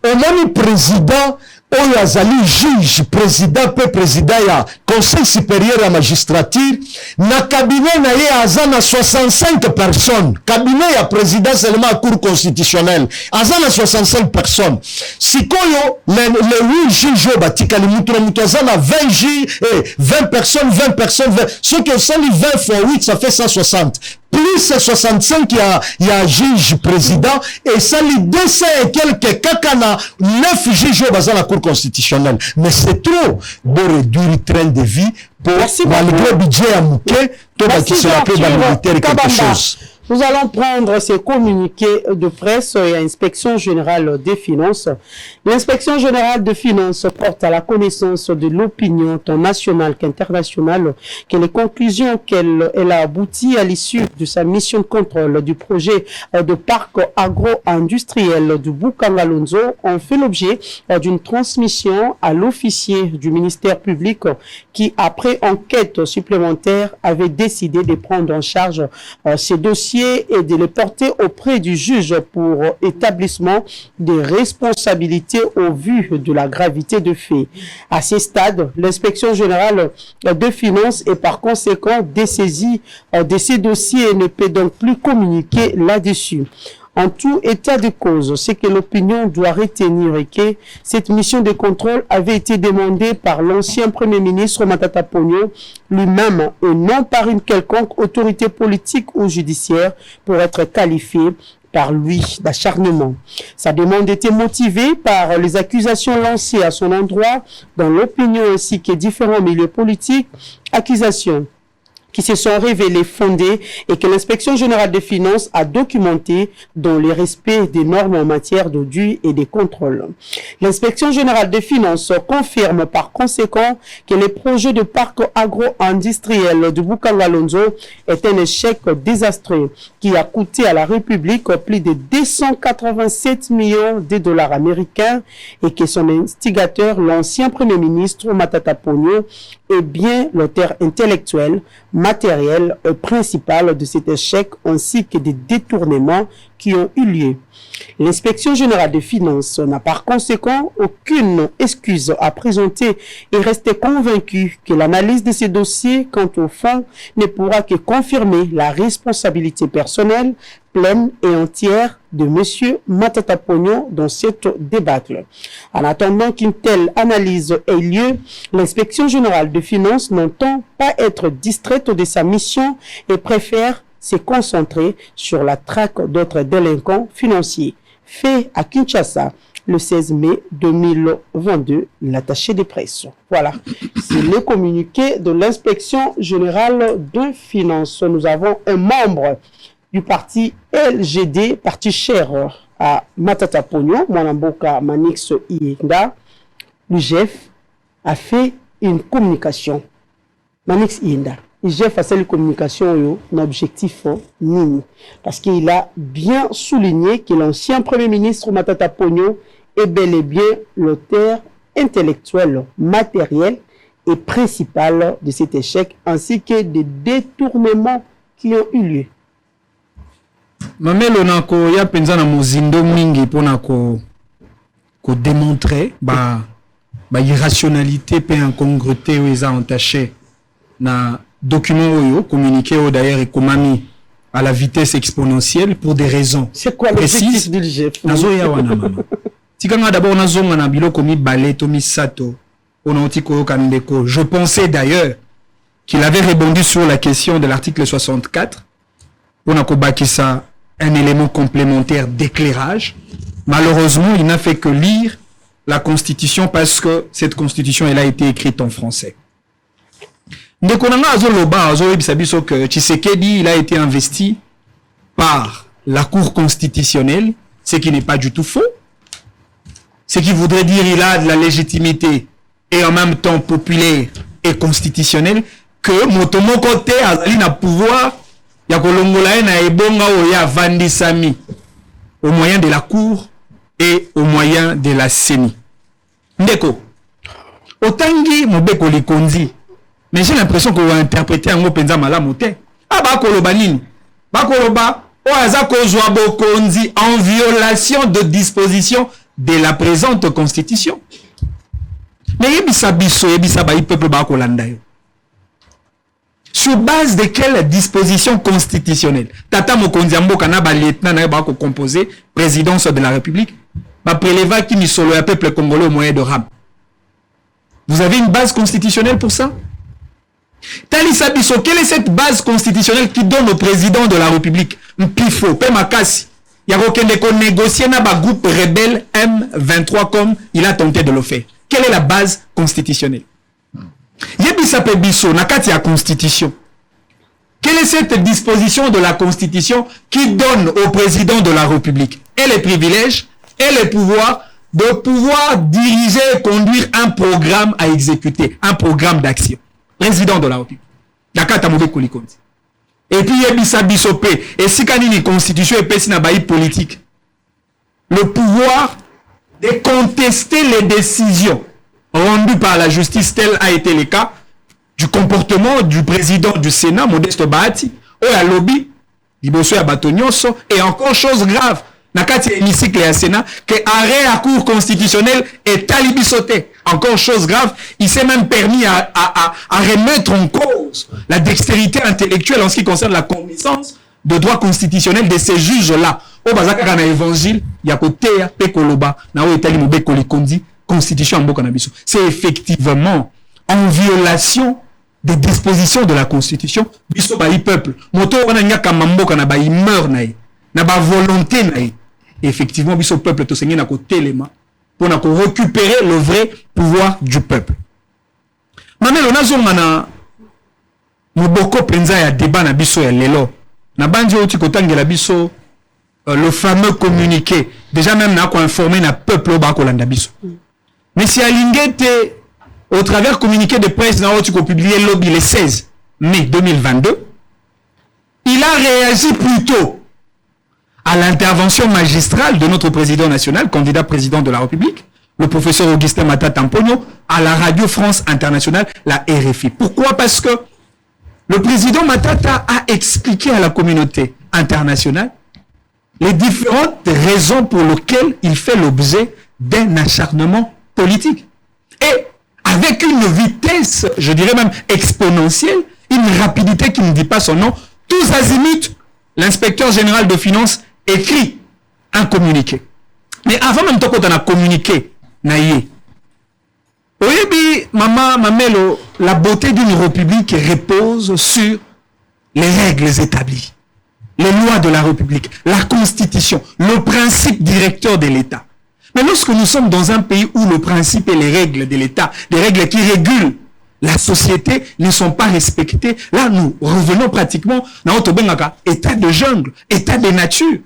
Omoni président oyo azali juge président pe président ya conseil supérieur ya magistrature na cabinet na ye azana 65 personnes, cabinet ya président seulement cour constitutionnelle azana 65 personnes. Sikoyo le 8 juge batikali mutu azana 20 juges 20 personnes 20 ce que ça 20 fois 8 ça fait 160 plus 65 il y a juge président et ça les 200 et quelques kakana 9 juges bazana la cour constitutionnelle, mais c'est trop pour réduire le train de vie pour malgré budget à mouquet tout qui se rappelle dans le militaire quelque chose. Nous allons prendre ces communiqués de presse et l'inspection générale des finances. L'inspection générale des finances porte à la connaissance de l'opinion tant nationale qu'internationale que les conclusions qu'elle a abouti à l'issue de sa mission de contrôle du projet de parc agro-industriel du Bukangalonzo ont fait l'objet d'une transmission à l'officier du ministère public qui, après enquête supplémentaire, avait décidé de prendre en charge ces dossiers et de les porter auprès du juge pour établissement des responsabilités au vu de la gravité de fait. À ce stade, l'inspection générale de finances est par conséquent dessaisie de ces dossiers et ne peut donc plus communiquer là-dessus. En tout état de cause, c'est que l'opinion doit retenir et que cette mission de contrôle avait été demandée par l'ancien Premier ministre Matata Ponyo lui-même et non par une quelconque autorité politique ou judiciaire pour être qualifiée par lui d'acharnement. Sa demande était motivée par les accusations lancées à son endroit dans l'opinion ainsi que différents milieux politiques, accusations qui se sont révélées fondées et que l'inspection générale des finances a documentées dans le respect des normes en matière d'audit et des contrôles. L'inspection générale des finances confirme par conséquent que le projet de parc agro-industriel de Bukangalonzo est un échec désastreux qui a coûté à la République plus de 287 millions de dollars américains et que son instigateur, l'ancien Premier ministre Matata Ponyo, est bien l'auteur intellectuel, matériel et principal de cet échec ainsi que des détournements qui ont eu lieu. L'inspection générale des finances n'a par conséquent aucune excuse à présenter et reste convaincue que l'analyse de ces dossiers quant au fond ne pourra que confirmer la responsabilité personnelle pleine et entière de M. Matata Ponyo dans cette débâcle. En attendant qu'une telle analyse ait lieu, l'inspection générale des finances n'entend pas être distraite de sa mission et préfère se concentrer sur la traque d'autres délinquants financiers. Fait à Kinshasa le 16 mai 2022, l'attaché de presse. Voilà, c'est le communiqué de l'inspection générale de finances. Nous avons un membre du parti LGD, parti cher à Matata Ponyo, Mwanamboka Manix Ienda. Le chef a fait une communication. Manix Ienda. J'ai fait cette communication, un objectif nini. Parce qu'il a bien souligné que l'ancien Premier ministre Matata Ponyo est bel et bien l'auteur intellectuel, matériel et principal de cet échec, ainsi que des détournements qui ont eu lieu. Mamelo nako ya penza na mozindo mingi pona ko démontrer ba irrationalité pe incongruité où ils ont entaché na document oyo communiqué au d'ailleurs et komami à la vitesse exponentielle pour des raisons. C'est quoi l'objectif du GF? Nazo ya wana mama. Tikanga d'abord nazonga na biloko mi baleto mi sato onotiko kandeko. Je pensais d'ailleurs qu'il avait rebondi sur la question de l'article 64 pour nakobakisa un élément complémentaire d'éclairage. Malheureusement, il n'a fait que lire la Constitution parce que cette Constitution elle a été écrite en français. Ndekonanga azoloba azoyebisa biso que Tshisekedi il a été investi par la Cour constitutionnelle, ce qui n'est pas du tout faux. Ce qui voudrait dire il a de la légitimité et en même temps populaire et constitutionnelle que motomo côté azali na pouvoir ya kolongola na ebonga oya vandisami au moyen de la Cour et au moyen de la CENI. Ndeko otangi mobeko likonzi. Mais j'ai l'impression qu'on va interpréter un mot penza malamu te. Ah ba koloba nini? Ba koloba o azako zwa bokonzi en violation de dispositions de la présente constitution. Mais yebisa biso yebisa ba peuple ba kolanda yo. Sur base de quelle disposition constitutionnelle? Tata mokonzi mboka na ba lieutenant na ba ko composer présidence de la République ba préleva ki misolo ya peuple congolais au moyen de RAM. Vous avez une base constitutionnelle pour ça? Talisa Bisso, quelle est cette base constitutionnelle qui donne au président de la République Mpifo, Pemakasi, Yarokende ko négocier na ba groupe rebelle M23 comme il a tenté de le faire? Quelle est la base constitutionnelle? Yebisa pe Bisso, nakati ya constitution. Quelle est cette disposition de la constitution qui donne au président de la République et les privilèges et les pouvoirs de pouvoir diriger et conduire un programme à exécuter, un programme d'action? Président de la République. Dakata Mobe Kolikonzi. Et puis Yebisa Bissope. Et si kanini constitution et pesina baï politique. Le pouvoir de contester les décisions rendues par la justice, tel a été le cas du comportement du président du Sénat, Modeste Bahati, Oya Lobby, Liboso ya Batonyoso, et encore chose grave. Nakati hémicycle et Sénat, que arrêt à cour constitutionnelle est talibisoté. Encore chose grave, il s'est même permis à remettre en cause la dextérité intellectuelle en ce qui concerne la connaissance de droit constitutionnel de ces juges-là. Au bazaka na évangile, yakotea pekoloba, na o etali mobe kolikondi, constitution mboka na biso. C'est effectivement en violation des dispositions de la constitution, biso ba peuple. Moto wana nyaka mamboka na ba meurt na na ba volonté na ye. Effectivement, biso peuple to sengi na ko telema pour na ko récupérer le vrai pouvoir du peuple. Mamelo nazonga na moboko penza ya débat na biso ya lelo. Na bandi oti kotangela biso le fameux communiqué. Déjà même na ko informer na peuple ba ko landa biso. Mais si Alingete au travers communiqué de presse na oti ko publier lobby le 16 mai 2022, il a réagi plutôt à l'intervention magistrale de notre président national, candidat président de la République, le professeur Augustin Matata Mponyo, à la Radio France Internationale, la RFI. Pourquoi? Parce que le président Matata a expliqué à la communauté internationale les différentes raisons pour lesquelles il fait l'objet d'un acharnement politique. Et avec une vitesse, je dirais même exponentielle, une rapidité qui ne dit pas son nom, tous azimuts, l'inspecteur général de finances écrit un communiqué. Mais avant même qu'on a communiqué, naïe. Oyebi, mamelo, la beauté d'une république repose sur les règles établies, les lois de la république, la constitution, le principe directeur de l'État. Mais lorsque nous sommes dans un pays où le principe et les règles de l'État, les règles qui régulent la société ne sont pas respectées, là nous revenons pratiquement dans notre état de jungle, état de nature.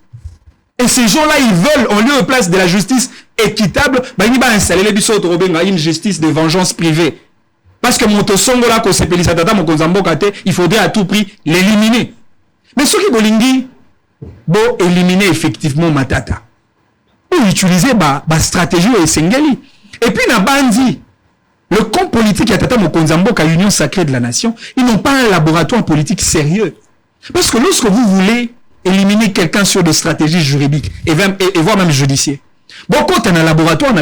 Et ces gens-là, ils veulent, en lieu et place de la justice équitable, ils vont installer une justice de vengeance privée. Parce que il faudrait à tout prix l'éliminer. Mais ceux qui veulent éliminer effectivement Matata, pour utiliser la stratégie et Sengeli. Et puis, na bandi, le camp politique à Tata Mokonzambo, à l'Union sacrée de la nation, ils n'ont pas un laboratoire politique sérieux. Parce que lorsque vous voulez éliminer quelqu'un sur des stratégies juridiques et voire même judiciaires, beaucoup dans un laboratoire,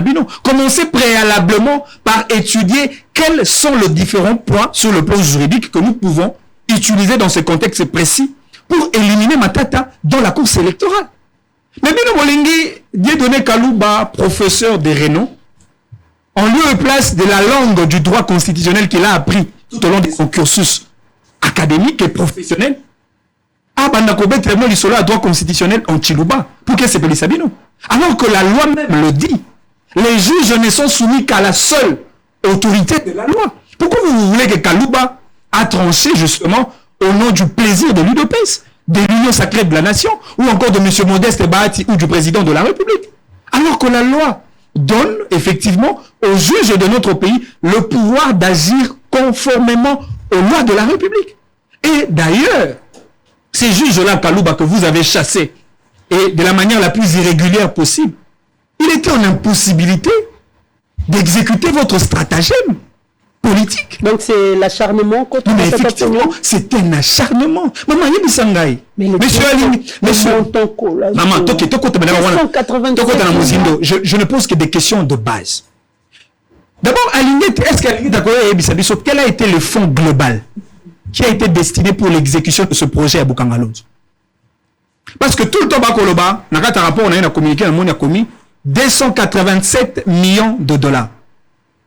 commencez préalablement par étudier quels sont les différents points sur le plan juridique que nous pouvons utiliser dans ce contexte précis pour éliminer Matata dans la course électorale. Mais Bino Molingi, Dieudonné Kalouba, professeur de renom, en lieu et place de la langue du droit constitutionnel qu'il a appris tout au long de son cursus académique et professionnel, Bandakobe traitement du solo à droit constitutionnel en Chilouba, pour que c'est Sabino. Alors que la loi même le dit, les juges ne sont soumis qu'à la seule autorité de la loi. Pourquoi vous voulez que Kalouba a tranché justement au nom du plaisir de l'UDPS, de l'Union sacrée de la nation, ou encore de M. Modeste Bahati ou du président de la République? Alors que la loi donne effectivement aux juges de notre pays le pouvoir d'agir conformément aux lois de la République. Et d'ailleurs, ces juges-là, Kalouba, que vous avez chassés, et de la manière la plus irrégulière possible, il était en impossibilité d'exécuter votre stratagème politique. Donc c'est l'acharnement contre mais effectivement, c'est un acharnement. Maman, monsieur je ne pose que des questions de base. D'abord, quel a été le fonds global qui a été destiné pour l'exécution de ce projet à Bukangalonzo? Parce que tout le temps, Bakoloba, dans un rapport, on a communiqué, on a commis 287 millions de dollars.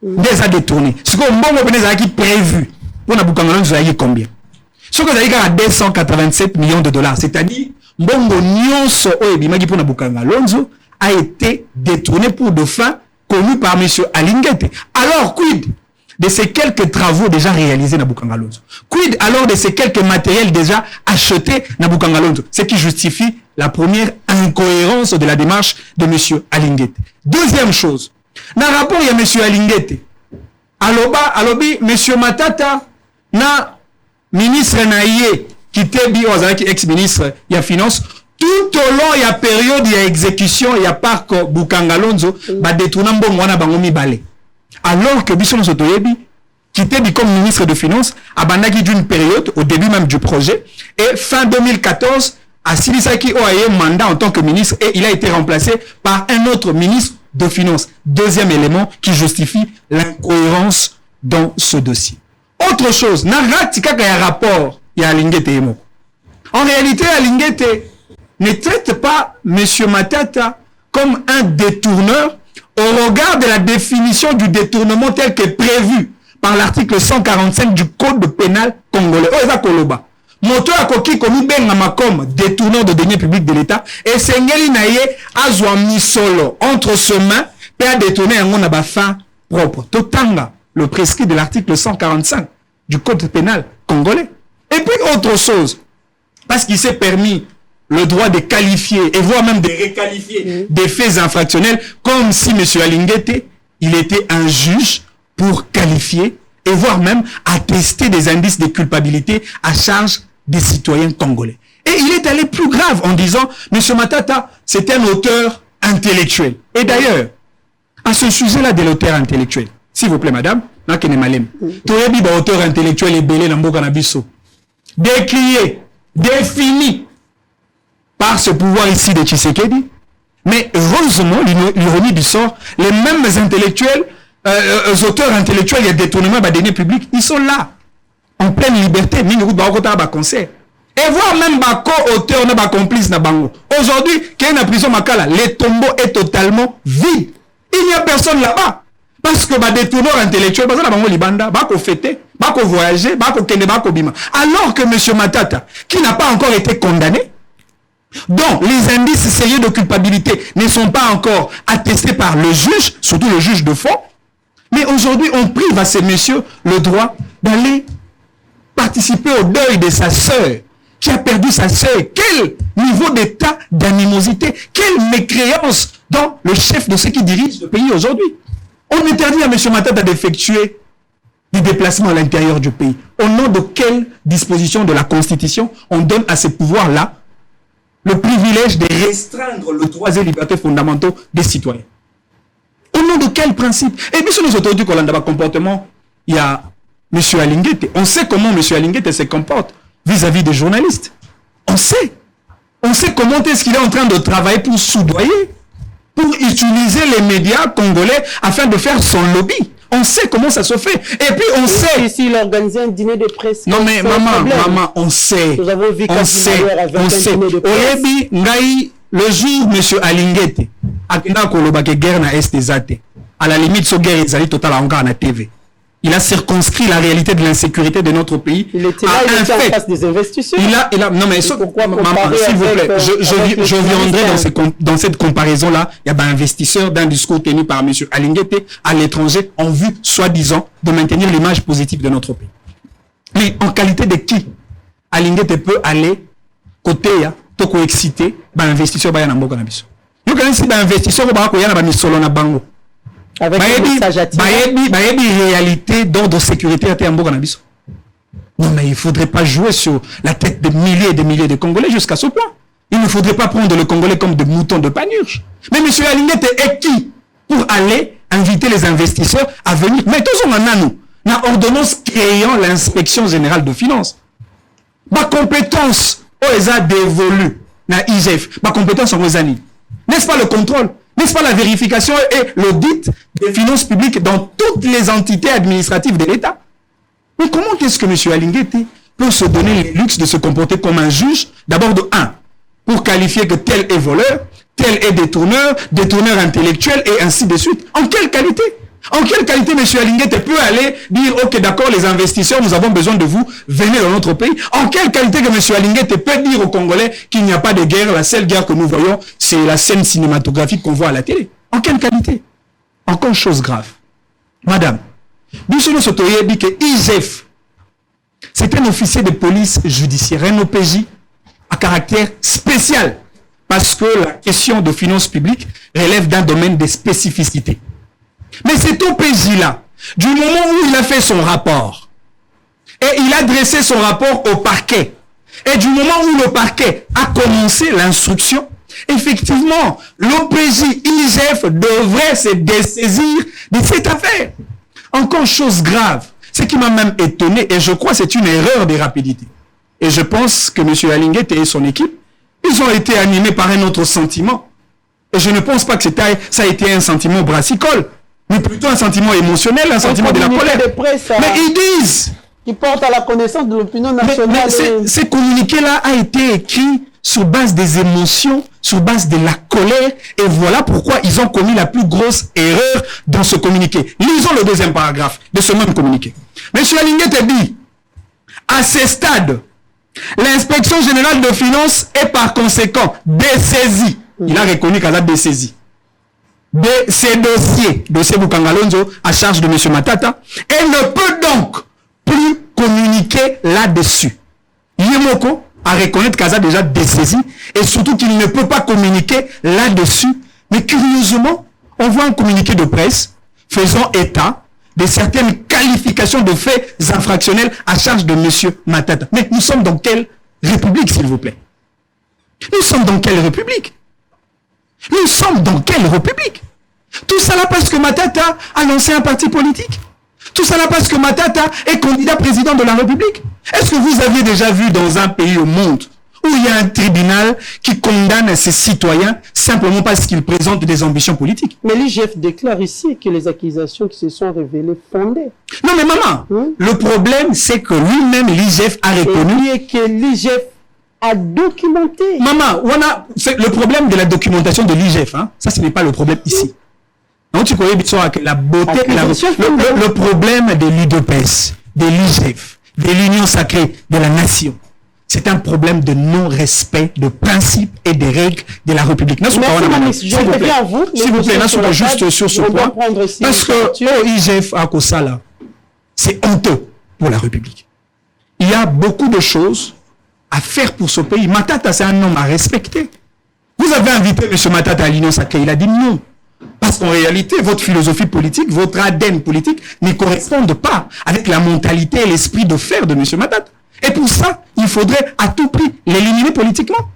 Déjà détourné. Ce qu'on a prévu pour la Bukangalonzo, c'est combien? Ce qu'on a 287 millions de dollars, c'est-à-dire, Mbongo Nyonso Oebimagi pour la Bukangalonzo a été détourné pour de fins connues par M. Alingete. Alors, quid de ces quelques travaux déjà réalisés dans Bukangalonzo? Quid alors de ces quelques matériels déjà achetés dans Bukangalonzo? Ce qui justifie la première incohérence de la démarche de M. Alingete. Deuxième chose, dans le rapport, il y a M. Alingete. Alobi, M. Matata, na ministre Naïe, qui était ex-ministre, il y a finance, tout au long, il y a période, il y a exécution, il y a parc Bukangalonzo, détournant Bongwana Bangomi Balé. Alors que Bisson Sotoyebi, qui était comme ministre de Finances, a bandagi d'une période, au début même du projet, et fin 2014, à Silisaki a eu un mandat en tant que ministre, et il a été remplacé par un autre ministre de Finances. Deuxième élément qui justifie l'incohérence dans ce dossier. Autre chose, Naratika y a un rapport, il y a Alingete Emo. En réalité, Alingete ne traite pas M. Matata comme un détourneur au regard de la définition du détournement tel que prévu par l'article 145 du Code pénal congolais. moto akoki komi benga makom détourneur de deniers publics de l'État et sengeli na ye azwa misolo entre ses mains pe a détourner yango na ba fin propre. Totanga le prescrit de l'article 145 du code pénal congolais. Et puis autre chose, parce qu'il s'est permis le droit de qualifier et voire même de requalifier des faits infractionnels comme si M. Alinguete, il était un juge pour qualifier et voire même attester des indices de culpabilité à charge des citoyens congolais. Et il est allé plus grave en disant, M. Matata, c'est un auteur intellectuel. Et d'ailleurs, à ce sujet-là de l'auteur intellectuel, s'il vous plaît, madame, nakene malem, toyebi ba auteur intellectuel et belé namboka na biso, décrié, défini par ce pouvoir ici de Tshisekedi, mais heureusement, l'ironie du sort, les mêmes intellectuels, auteurs intellectuels et détournements de deniers publics, ils sont là, en pleine liberté, et voire même co-auteur, on a complice na bango. Aujourd'hui, qu'il y a une prison Makala, le tombeau est totalement vide. Il n'y a personne là-bas. Parce que les détourneurs intellectuels, parce que bango libanda, bako fêter, bako voyager, bako kende, bako bima. Alors que M. Matata, qui n'a pas encore été condamné, dont les indices sérieux de culpabilité ne sont pas encore attestés par le juge, surtout le juge de fond, mais aujourd'hui on prive à ces messieurs le droit d'aller participer au deuil de sa sœur, qui a perdu sa sœur. Quel niveau d'état d'animosité, quelle mécréance dans le chef de ceux qui dirigent le pays aujourd'hui. On interdit à M. Matata d'effectuer des déplacements à l'intérieur du pays. Au nom de quelle disposition de la Constitution on donne à ces pouvoirs-là le privilège de restreindre le droit et libertés fondamentaux des citoyens? Au nom de quel principe? Et puis sur nos autorités qu'on a dans le comportement, il y a M. Alinguete. On sait comment M. Alinguete se comporte vis-à-vis des journalistes. On sait. On sait comment est-ce qu'il est en train de travailler pour soudoyer, pour utiliser les médias congolais afin de faire son lobby. On sait comment ça se fait. Et puis on sait. Ici, il a organisé un dîner de presse. Non mais maman, on sait. Nous avons vu on sait. Oyebi, ngai, le jour M. Alinguete, akina koloba ke guerre na est ezate. À la limite, ce guerre ezali total encore na TV. Il a circonscrit la réalité de l'insécurité de notre pays. Il était là, il était en face des investisseurs. Non mais maman, s'il vous plaît, je viendrai dans cette comparaison-là. Il y a un investisseur d'un discours tenu par M. Alinguete à l'étranger en vue, soi-disant, de maintenir l'image positive de notre pays. Mais en qualité de qui Alinguete peut aller côté, toko excité, investisseur, Bayanambo Kanabiso. Nous connaissons des investisseurs qui ont solo na bango. Avec un message attirant. Réalité d'ordre sécurité à Théambo Kanabiso. Non, mais il ne faudrait pas jouer sur la tête de milliers et de milliers de Congolais jusqu'à ce point. Il ne faudrait pas prendre le Congolais comme des moutons de panurge. Mais M. Alinguete est qui pour aller inviter les investisseurs à venir? Mais tous on en a nous. La ordonnance créant l'inspection générale de finances. Ma compétence, OESA dévolue, na IGF. Ma compétence en OESANI. N'est-ce pas le contrôle? N'est-ce pas la vérification et l'audit des finances publiques dans toutes les entités administratives de l'État? Mais comment est-ce que M. Alinguete peut se donner le luxe de se comporter comme un juge? D'abord de 1, pour qualifier que tel est voleur, tel est détourneur, détourneur intellectuel et ainsi de suite. En quelle qualité? En quelle qualité M. Alinguete peut aller dire « Ok, d'accord, les investisseurs, nous avons besoin de vous, venez dans notre pays ». En quelle qualité que M. Alinguete peut dire aux Congolais qu'il n'y a pas de guerre, la seule guerre que nous voyons, c'est la scène cinématographique qu'on voit à la télé? En quelle qualité? Encore chose grave. Madame, Bissolo Sotoye dit que IGF, c'est un officier de police judiciaire, un OPJ à caractère spécial, parce que la question de finances publiques relève d'un domaine de spécificité. Mais cet OPJ-là, du moment où il a fait son rapport, et il a dressé son rapport au parquet, et du moment où le parquet a commencé l'instruction, effectivement, l'OPJ IGF devrait se dessaisir de cette affaire. Encore chose grave, ce qui m'a même étonné, et je crois que c'est une erreur de rapidité. Et je pense que M. Alinguete et son équipe, ils ont été animés par un autre sentiment. Et je ne pense pas que ça a été un sentiment brassicole, mais plutôt un sentiment émotionnel, un sentiment de la colère. Mais ils disent... Qui porte à la connaissance de l'opinion nationale. Mais ces communiqués-là a été écrit sur base des émotions, sur base de la colère, et voilà pourquoi ils ont commis la plus grosse erreur dans ce communiqué. Lisons le deuxième paragraphe de ce même communiqué. M. Alinguete dit, à ce stade, L'inspection générale de finances est par conséquent dessaisie. Il a reconnu qu'elle a dessaisi de ces dossiers Bukangalonzo à charge de M. Matata, et ne peut donc plus communiquer là-dessus. Yemoko a reconnu qu'elle a déjà dessaisi et surtout qu'il ne peut pas communiquer là-dessus. Mais curieusement, on voit un communiqué de presse faisant état de certaines qualifications de faits infractionnels à charge de M. Matata. Mais nous sommes dans quelle république, s'il vous plaît? Nous sommes dans quelle république? Nous sommes dans quelle république? Tout ça là parce que Matata a lancé un parti politique? Tout ça là parce que Matata est candidat président de la République? Est-ce que vous aviez déjà vu dans un pays au monde où il y a un tribunal qui condamne ses citoyens simplement parce qu'ils présentent des ambitions politiques? Mais l'IGF déclare ici que les accusations qui se sont révélées fondées. Non mais maman, le problème c'est que lui-même l'IGF a reconnu et que l'IGF a documenté. Maman, c'est le problème de la documentation de l'IGF, hein? Ça ce n'est pas le problème ici. Donc tu connais bien que la beauté, le problème de l'UDPS, de l'IGF, de l'Union sacrée de la nation, c'est un problème de non-respect de principes et des règles de la République. S'il vous plaît, juste sur ce point, parce que IGF à Kosala, c'est honteux pour la République. Il y a beaucoup de choses à faire pour ce pays. Matata, c'est un homme à respecter. Vous avez invité M. Matata à l'Union sacrée, il a dit non. Parce qu'en réalité, votre philosophie politique, votre ADN politique ne correspondent pas avec la mentalité et l'esprit de fer de M. Matata. Et pour ça, il faudrait à tout prix l'éliminer politiquement.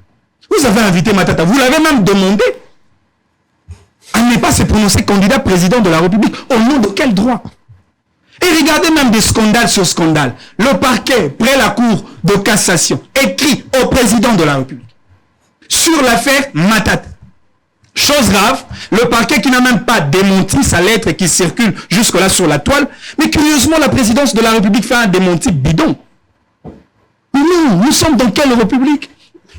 Vous avez invité Matata, vous l'avez même demandé à ne pas se prononcer candidat président de la République. Au nom de quel droit? Et regardez même des scandales sur scandales. Le parquet, près la cour de cassation, écrit au président de la République sur l'affaire Matata. Chose grave, le parquet qui n'a même pas démenti sa lettre qui circule jusque-là sur la toile, mais curieusement, la présidence de la République fait un démenti bidon. Non, nous sommes dans quelle République?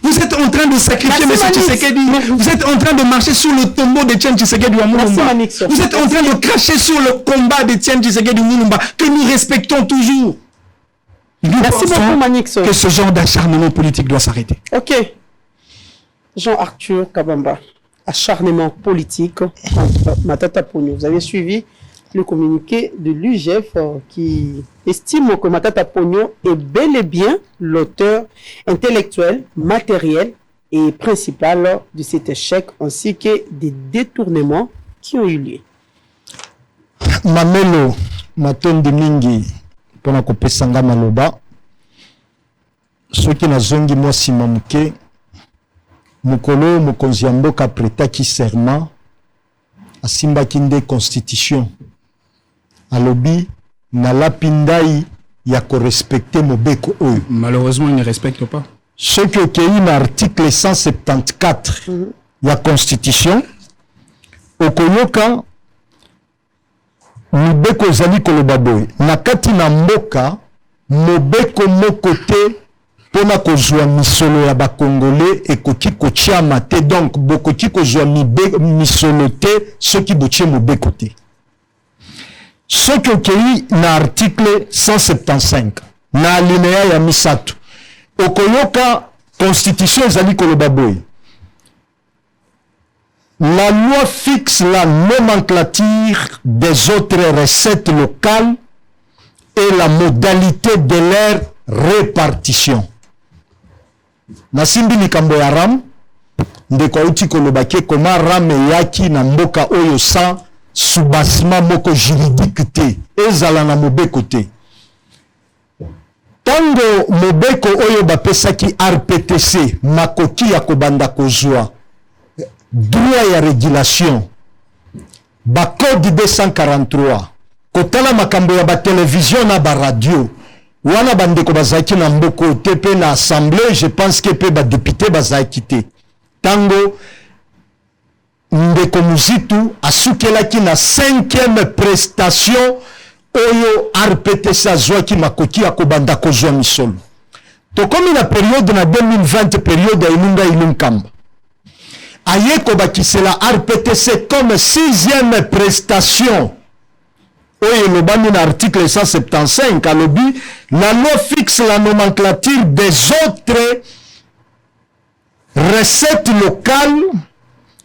Vous êtes en train de sacrifier M. Tshisekedi. Vous êtes en train de marcher sur le tombeau de Tiens Tshisekedi à Moulumba. Vous êtes en train de cracher sur le combat de Tiens Tshisekedi à Moulumba, que nous respectons toujours. Nous pensons que ce genre d'acharnement politique doit s'arrêter. Ok. Jean-Arthur Kabamba. Acharnement politique entre Matata Ponyo. Vous avez suivi le communiqué de l'UGF qui estime que Matata Ponyo est bel et bien l'auteur intellectuel, matériel et principal de cet échec ainsi que des détournements qui ont eu lieu. Mamelo Matondi Mingi pona kopesanga maloba soki nazongi mwasi mamuke mukolo mokonzi ya mboka pretaki serment asimbaki nde constitution alobi na lapindai ya korespecter mobeko oyo. Malheureusement il ne respecte pas ce qui est na article 174 ya constitution okoyoka mobeko ezali koloba boye na kati na mboka mobeko moko te pona kozwa misolo ya bakongole ekoki kotiama te, donc bokoki kozwa misolo te soki botie mobeko te. Soki okei na article 175 na alinéa ya misato okoyoka constitution ezali koloba boye la loi fixe la nomenclature des autres recettes locales et la modalité de leur répartition. Nasimbi likambo ya ram ndeko auti kolobake koma ram yaki na mboka oyo sa soubassement moko juridique te ezala na mobeko te. Tango mobeko oyo bapesaki RPTC makoki ya kobanda kozwa droit ya régulation ba code 243 kotala makambo ya ba télévision na ba radio wana bandeko bazaki na mboko te pe na assemblée, je pense que pe ba député bazaki te. Tango ndeko muzitu asukelaki na 5e prestation oyo RPTC azwaki makoki ya kobanda kozwa misolo. Tokomi na période na 2020 période ya inunga ilunkamba. Ayeko bakisela RPTC comme 6e prestation oyo elobami na article 175 alobi la loi fixe la nomenclature des autres recettes locales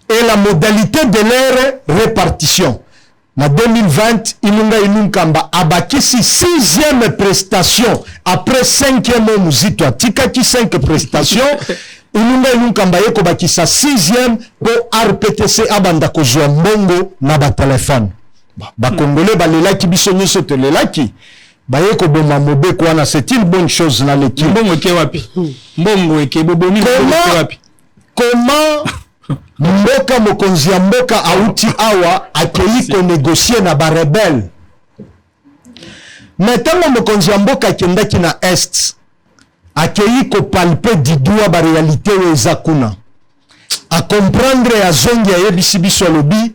et la modalité de leur répartition. Na 2020, Inunga Inunkamba abakisi 6e prestation après 5e muzito atika ki 5 prestations. Inunga Inunkamba yeko bakisa 6e po RPTC abanda kozwa mbongo na ba téléphone. Ba Congolais balelaki biso nyoso telelaki. Bayeko boma mobeko wana c'est une bonne chose na leki. Mbongo ke wapi? Mbongo eke boboni ke wapi? Comment mboka mokonzi ya mboka auti awa akei ko négocier na ba rebelle? Maintenant mokonzi ya mboka akendaki na est akei ko palper du doigt ba réalité eza kuna. A comprendre ya zongi ya yebisi biso lobi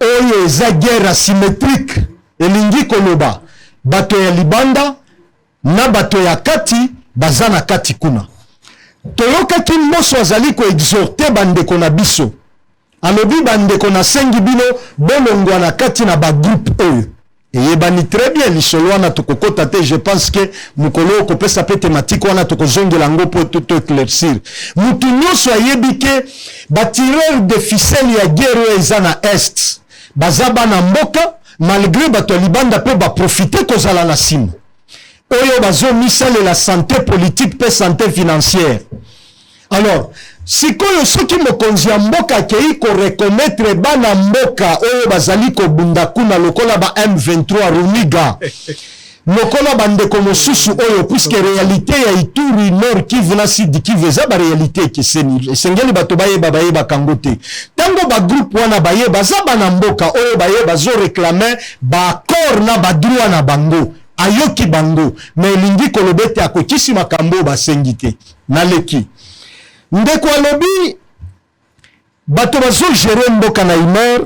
oyo eza guerre asymétrique elingi koloba bato ya libanda na bato ya kati baza na kati kuna. Toyokaki moso azali ko exhorter bandeko na biso alobi bandeko na sengi bino bolongwa na kati na ba groupe oyo eyebani très bien lisolo wana tokokota te. Je pense que mukolo okopesa pe thématique wana tokozongela ngo po tout éclaircir. Mutu nyonso ayebi ke batireur de ficelle ya guerre eza na est baza bana mboka malgré bato ya libanda pe baprofite kozala na nsima oyo bazomisa la santé politique pe santé financière. Alors sikoyo soki mokonzi ya mboka akei ko reconnaître bana mboka oyo bazali kobunda kuna lokola ba M23 Rumiga lokola bandeko mosusu oyo puisque réalité ya Ituri Nord Kivu na Sud Kivu eza ba réalité ekeseni esengeli bato bayeba kango te. Tango ba groupe wana bayeba za bana mboka oyo bayeba zo réclamer ba accord na ba droit na bango ayoki bango mais elingi kolobete akokisi makambo basengi te naleki ndeko alobi bato bazo gérer mboka na Imer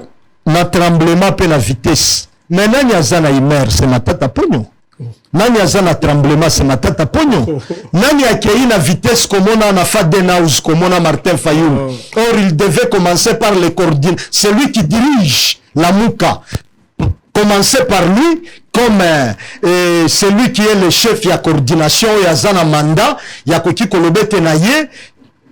na tremblement pe na vitesse. Mais nani aza na Imer c'est Matata Ponyo. Nani aza na tremblement c'est Matata Ponyo. Nani akei na vitesse komona na Fadenhouse komona Martin Fayoum. Or il devait commencer par le coordinateur, celui qui dirige la Mouka. Commencer par lui comme celui qui est le chef ya coordination ya zana mandat ya koki kolobete na ye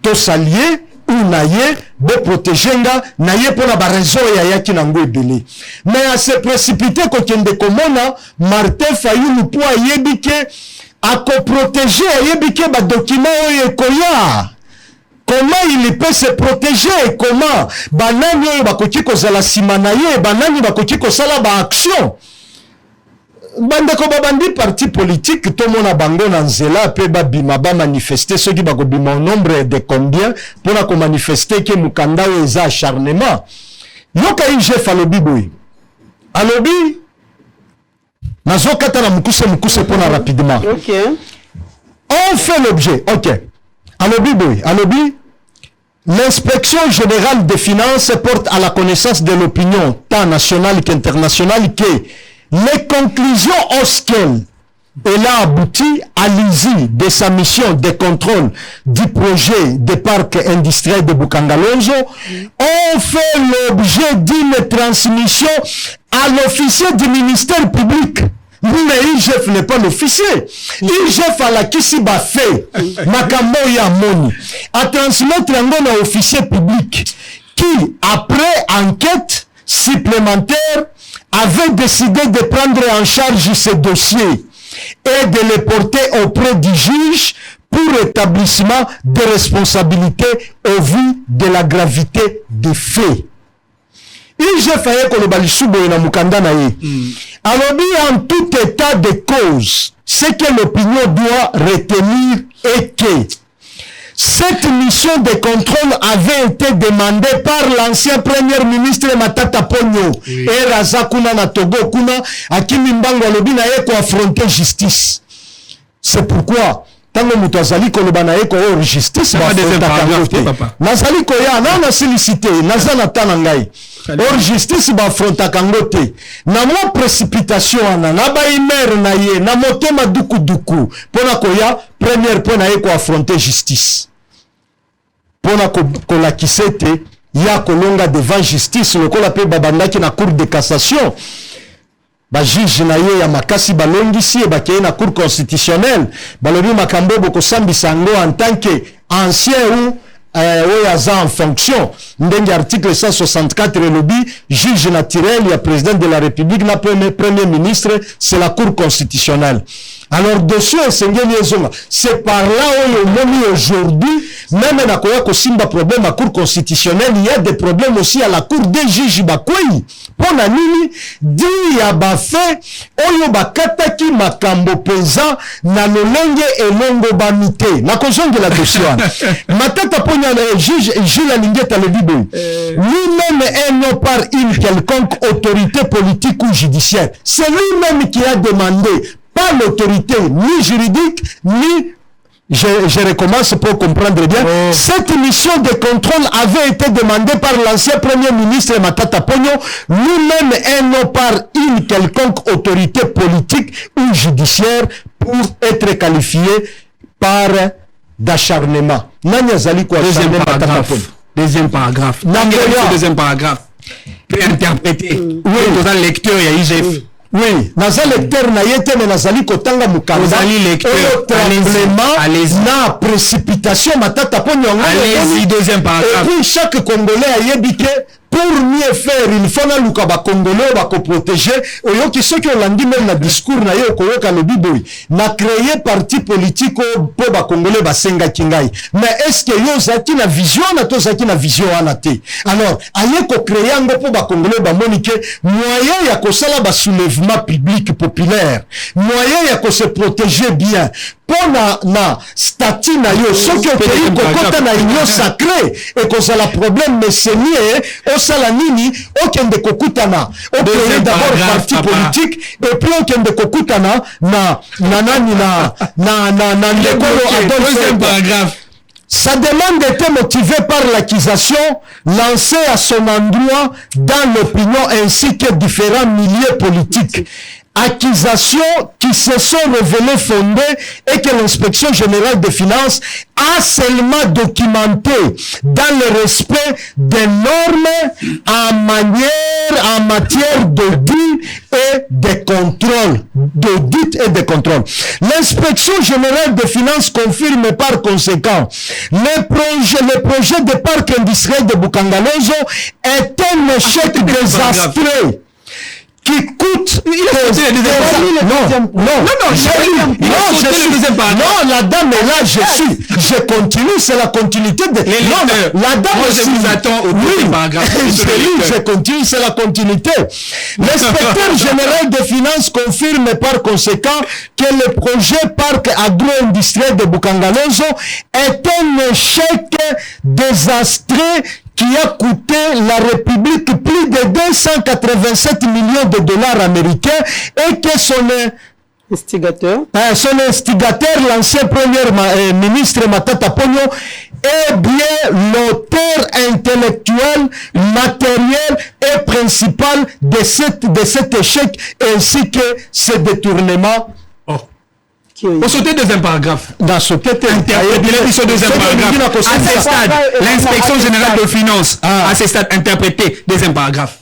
to salier ou na ye be protégenga na ye pona ba raison ya yaki na ngo ebele. Mais à se précipiter ko kende komona Martin Fayoum po ayebike ako protéger ayebike ba document oyo koya. Comment il peut se protéger? Comment banani oyo bakoki kozala sima na ye banani bakoki kosala ba action? Bandeko babandi parti politique to mona bango na nzela pe babima ba manifester soki bakobima au nombre de combien pona ko manifester ke mukanda oyo eza acharnement. Yoka chef alobi boy alobi nazokata na mukuse pona rapidement. OK. On fait l'objet. OK. Alobi boy alobi l'inspection générale des finances porte à la connaissance de l'opinion tant nationale qu'internationale que les conclusions auxquelles elle a abouti à l'issue de sa mission de contrôle du projet des parcs industriels de Bukangalonzo ont fait l'objet d'une transmission à l'officier du ministère public. Mais IGF n'est pas l'officier. IGF a la kisi ba fait makambo ya moni a transmettre un officier public qui après enquête supplémentaire avait décidé de prendre en charge ce dossier et de le porter auprès du juge pour établissement de responsabilité au vu de la gravité des faits. IGF a koloba lisubo na mukanda na ye. Alors en tout état de cause, ce que l'opinion doit retenir est que cette mission de contrôle avait été demandée par l'ancien premier ministre Matata Ponyo et Razakuna na Togo kuna akimi mbango alobi na ye ko affronter justice. C'est pourquoi tango mutu azali koloba na ye ko justice ba nazali ko ya na silicité nazana tana ngai or justice ba affronta kango te na mo précipitation ana na ba imer na ye na motema duku pona ko ya première point na ye ko affronter justice pona ko la kisete ya kolonga devant justice lokola pe babandaki na cour de cassation bajuge na ye ya makasi balongisi e bakei na cour constitutionnelle balobi makambo bokosambisa yango en tant que ancien ou oyo aza en fonction ndenge article 164 elobi juge naturel ya président de la république na premier ministre c'est la cour constitutionnelle. Alors dessus esengeli ezonga c'est par là oyo omoni aujourd'hui même nakoya kosimba problème à cour constitutionnelle, il y a des problèmes aussi à la cour des juges bakwei pona nini di ya bafe oyo bakataki makambo peza na lolenge elongo bamite nakozongela dossier matata ponya juge Jules Alingeta le bibo lui-même est non par une quelconque autorité politique ou judiciaire, c'est lui-même qui a demandé, pas l'autorité ni juridique ni je recommence pour comprendre bien. Cette mission de contrôle avait été demandée par l'ancien premier ministre Matata Ponyo, lui-même et non par une quelconque autorité politique ou judiciaire pour être qualifié par d'acharnement. Deuxième paragraphe. Deuxième paragraphe. Peut interpréter. Oui, dans le lecteur, il y a IGF. Oui, naza lecteur na yete mais nazali kotanga mukanda. Nazali lecteur. Allez-y. Na précipitation Matata Ponyo. Allez-y, deuxième paragraphe. Et puis chaque Congolais a yebike pour mieux faire, il faut na luka ba Congolais ba ko protéger. Oyo ki soki olandi même na discours na yo koyoka le biboy. Na créer parti politique pour ba Congolais ba senga kingai. Mais est-ce que yo zaki na vision na to zaki na vision anate? Alors, aye ko créer ngo pour ba Congolais ba monike moyen ya ko sala ba soulèvement public populaire. Moyen ya ko se protéger bien. Pona na statut na yo soki okei kokota na union sacrée et que ça la problème mais c'est nié au sala nini okende kokutana okei d'abord parti politique et puis okende kokutana na nani na ndekolo deuxième paragraphe. Sa demande était motivée par l'accusation lancée à son endroit dans l'opinion ainsi que différents milieux politiques. Accusations qui se sont révélées fondées et que l'inspection générale des finances a seulement documenté dans le respect des normes en matière d'audit et de contrôle. L'inspection générale des finances confirme par conséquent le projet de parc industriel de Bukangalozo est un échec désastreux qui coûte la dame est là, je continue, c'est la continuité de la dame je vous attends au deuxième paragraphe. Je continue, c'est la continuité. L'inspecteur général des finances confirme par conséquent que le projet parc agro-industriel de Bukangalozo est un échec désastreux qui a coûté la République plus de 287 millions de dollars américains et que son instigateur, l'ancien premier ministre Matata Ponyo, est bien l'auteur intellectuel, matériel et principal de cet échec ainsi que ce détournement. Pour sauter deuxième paragraphe. Dans ce deuxième paragraphe. À ce stade, l'inspection générale de finances, à ce stade, interprété deuxième paragraphe.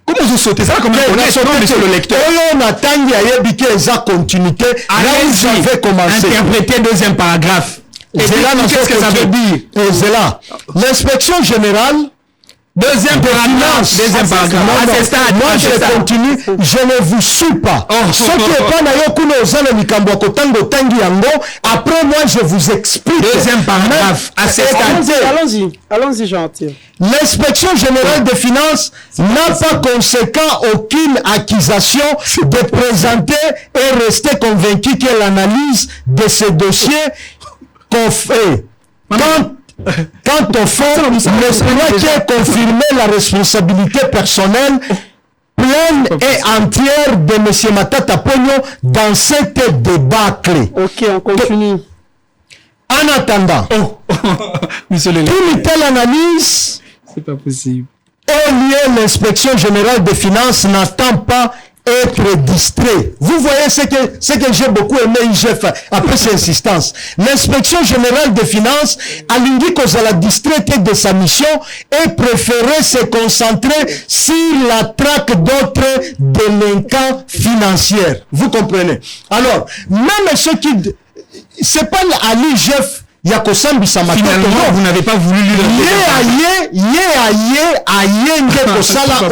Comment vous sautez ça? Comment on a sauté sur le lecteur? On a tangi à yébike eza continuité. Là où j'avais commencé. Interpréter deuxième paragraphe. Et qu'est-ce que ça veut dire? Et c'est là. L'inspection générale. Deuxième paragraphe. Deuxième paragraphe. À ce stade. Moi, je continue. Je ne vous suis pas. Ce qui est pas nayo kuno ozana mikambo kotango tangi yango. Après, moi, je vous explique. Deuxième paragraphe. À ce stade. Allons-y, gentil. L'inspection générale des finances n'a pas conséquent aucune accusation de présenter et rester convaincu que l'analyse de ces dossiers qu'on fait. Quant au fond, ne serait que confirmer la responsabilité personnelle pleine et entière de M. Matata Ponyo dans cette débâcle. Ok, on continue. En attendant, une telle analyse c'est pas possible. est liée à l'inspection générale des finances n'attend pas être distrait. Vous voyez ce que j'ai beaucoup aimé IGF après ses insistances. L'inspection générale des finances a l'indiqué qu'on la distraite de sa mission et préférait se concentrer sur la traque d'autres délinquants financiers. Vous comprenez? Alors, même ceux qui... C'est pas à l'IGF. Finalement, vous n'avez pas voulu lire